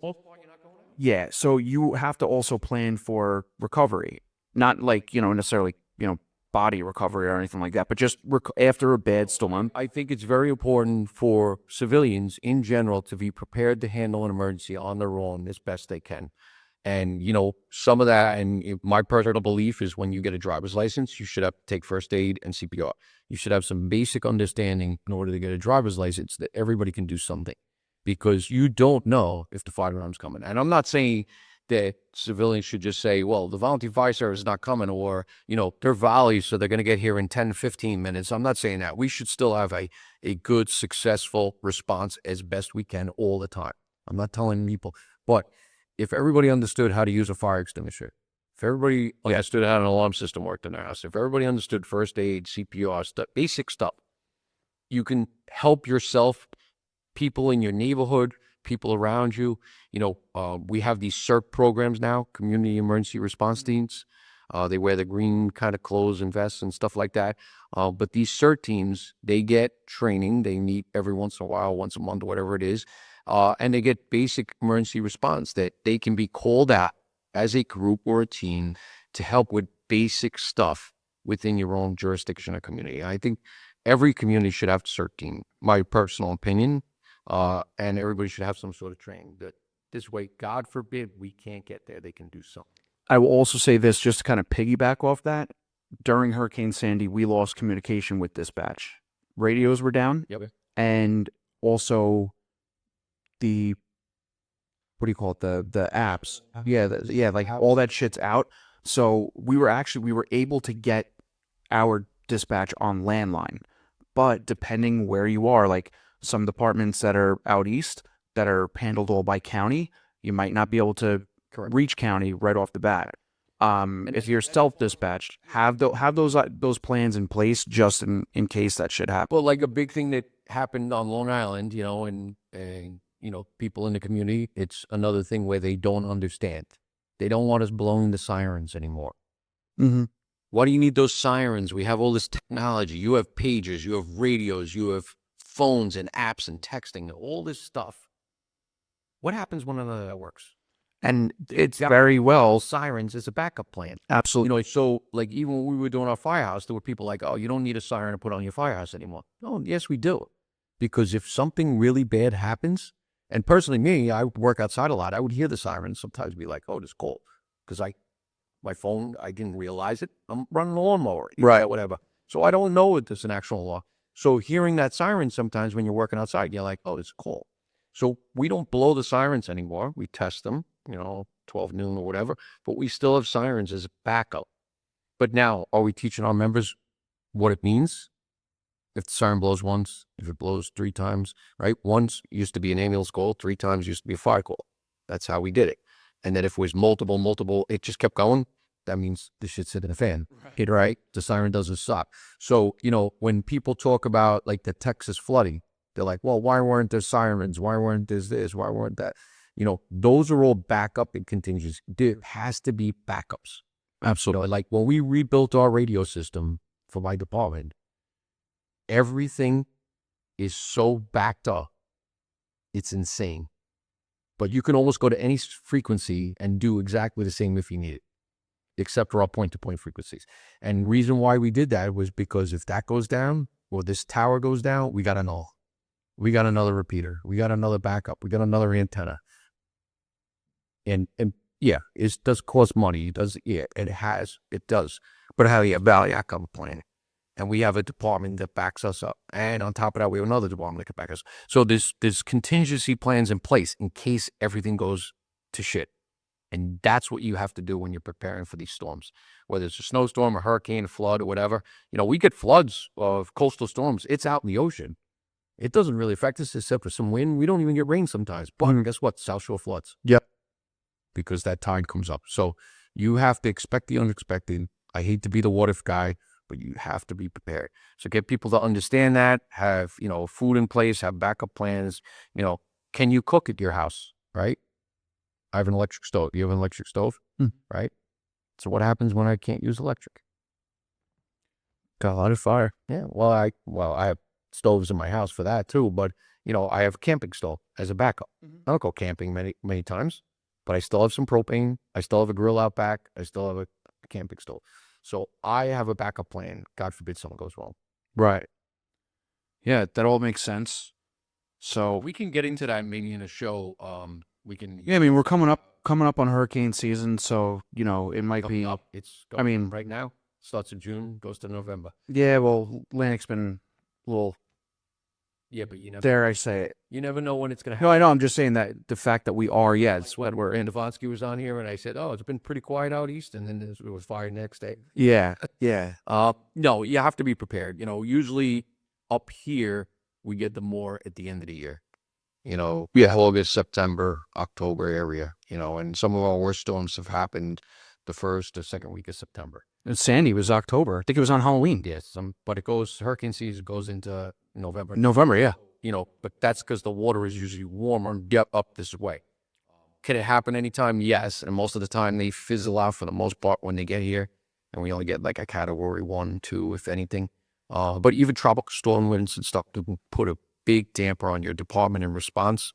Yeah, so you have to also plan for recovery. Not like, necessarily, body recovery or anything like that, but just after a bad storm. I think it's very important for civilians in general to be prepared to handle an emergency on their own as best they can. And, some of that, and my personal belief is when you get a driver's license, you should have to take first aid and CPR. You should have some basic understanding in order to get a driver's license that everybody can do something, because you don't know if the fire alarm's coming. And I'm not saying that civilians should just say, well, the volunteer fire service is not coming, or, they're volleys, so they're going to get here in 10, 15 minutes. I'm not saying that. We should still have a good, successful response as best we can all the time. I'm not telling people, but if everybody understood how to use a fire extinguisher, if everybody understood how an alarm system worked in their house, if everybody understood first aid, CPR, stuff, basic stuff, you can help yourself, people in your neighborhood, people around you. We have these CERT programs now, community emergency response teams. They wear the green kind of clothes and vests and stuff like that. But these CERT teams, they get training. They meet every once in a while, once a month, whatever it is. And they get basic emergency response that they can be called out as a group or a team to help with basic stuff within your own jurisdiction or community. I think every community should have a CERT team, my personal opinion. And everybody should have some sort of training that this way, God forbid, we can't get there, they can do something. I will also say this, just to kind of piggyback off that. During Hurricane Sandy, we lost communication with dispatch. Radios were down. Yep. And also the, what do you call it? The apps. Yeah, like all that shit's out. So we were able to get our dispatch on landline. But depending where you are, like some departments that are out east that are handled all by county, you might not be able to reach county right off the bat. If you're self-dispatched, have those plans in place just in case that shit happens. Well, like a big thing that happened on Long Island, and people in the community, it's another thing where they don't understand. They don't want us blowing the sirens anymore. Mm-hmm. Why do you need those sirens? We have all this technology. You have pagers, you have radios, you have phones and apps and texting, all this stuff. What happens when none of that works? And it's very well sirens as a backup plan. Absolutely. So like even when we were doing our firehouse, there were people like, oh, you don't need a siren to put on your firehouse anymore. Oh, yes, we do. Because if something really bad happens, and personally me, I work outside a lot, I would hear the sirens sometimes be like, oh, it's cold. Because my phone, I didn't realize it. I'm running a lawnmower, right? Whatever. So I don't know if there's an actual law. So hearing that siren sometimes when you're working outside, you're like, oh, it's cold. So we don't blow the sirens anymore. We test them, 12 noon or whatever, but we still have sirens as a backup. But now, are we teaching our members what it means? If the siren blows once, if it blows 3 times, right? Once used to be an ambulance call, 3 times used to be a fire call. That's how we did it. And then if it was multiple, it just kept going. That means the shit's hitting a fan, right? The siren doesn't stop. So, when people talk about like the Texas flooding, they're like, well, why weren't there sirens? Why weren't there this? Why weren't that? Those are all backup and contingencies. There has to be backups. Absolutely. Like when we rebuilt our radio system for my department, everything is so backed up. It's insane. But you can almost go to any frequency and do exactly the same if you need it, except for our point-to-point frequencies. And reason why we did that was because if that goes down, or this tower goes down, we got another repeater, we got another backup, we got another antenna. And yeah, it does cost money. It does, yeah, it does. But how you backup plan? And we have a department that backs us up. And on top of that, we have another department that can back us. So there's contingency plans in place in case everything goes to shit. And that's what you have to do when you're preparing for these storms, whether it's a snowstorm, a hurricane, a flood, or whatever. You know, we get floods of coastal storms. It's out in the ocean. It doesn't really affect us except for some wind. We don't even get rain sometimes. But guess what? South Shore floods. Yep. Because that tide comes up. So you have to expect the unexpected. I hate to be the what if guy, but you have to be prepared. So get people to understand that, have, you know, food in place, have backup plans. You know, can you cook at your house, right? I have an electric stove. You have an electric stove, right? So what happens when I can't use electric? Got a lot of fire. Yeah, well, I have stoves in my house for that too, but, you know, I have a camping stove as a backup. I don't go camping many times, but I still have some propane. I still have a grill out back. I still have a camping stove. So I have a backup plan. God forbid something goes wrong. Right. Yeah, that all makes sense. So We can get into that maybe in a show. We can. yeah, I mean, we're coming up on hurricane season, so you know it might be. Up. It's. I mean, right now starts in June, goes to November. Yeah, well, Atlantic's been a little. Yeah, but you never. Dare I say it? You never know when it's gonna No, happen. I know. I'm just saying that the fact that we are, yeah, it's what we're in. Andavonsky was on here, and I said, "Oh, it's been pretty quiet out east," and then it was fire next day. Yeah, yeah. No, you have to be prepared. You know, usually up here we get them more at the end of the year. You know, August, September, October area. You know, and some of our worst storms have happened the first or second week of September. And Sandy was October. I think it was on Halloween. Yes, but it goes, hurricane season goes into November. November, yeah. You know, but that's because the water is usually warmer and get up this way. Can it happen anytime? Yes. And most of the time they fizzle out for the most part when they get here. And we only get like a category 1, 2, if anything. But even tropical storm winds and stuff do put a big damper on your department in response.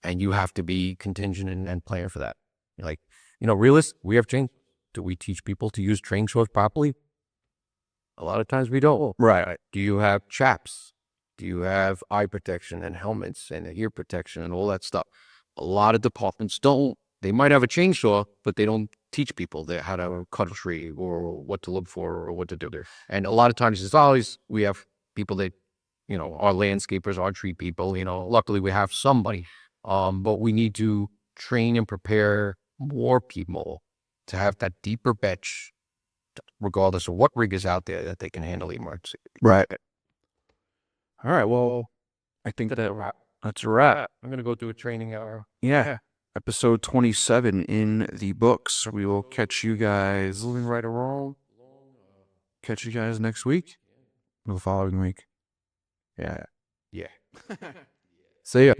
And you have to be contingent and plan for that. Like, you know, we have trained. Do we teach people to use train shorts properly? A lot of times we don't. Right. Do you have chaps? Do you have eye protection and helmets and ear protection and all that stuff? A lot of departments don't. They might have a chainsaw, but they don't teach people how to cut a tree or what to look for or what to do there. And a lot of times it's always, we have people that, you know, are landscapers, are tree people, you know, luckily we have somebody. But we need to train and prepare more people to have that deeper bench, regardless of what rig is out there, that they can handle the emergency. Right. All right. Well, I think that's a wrap. I'm going to go do a training hour. Yeah. Episode 27 in the books. We will catch you guys Right or wrong. Catch you guys next week. Or the following week. Yeah. Yeah. See ya.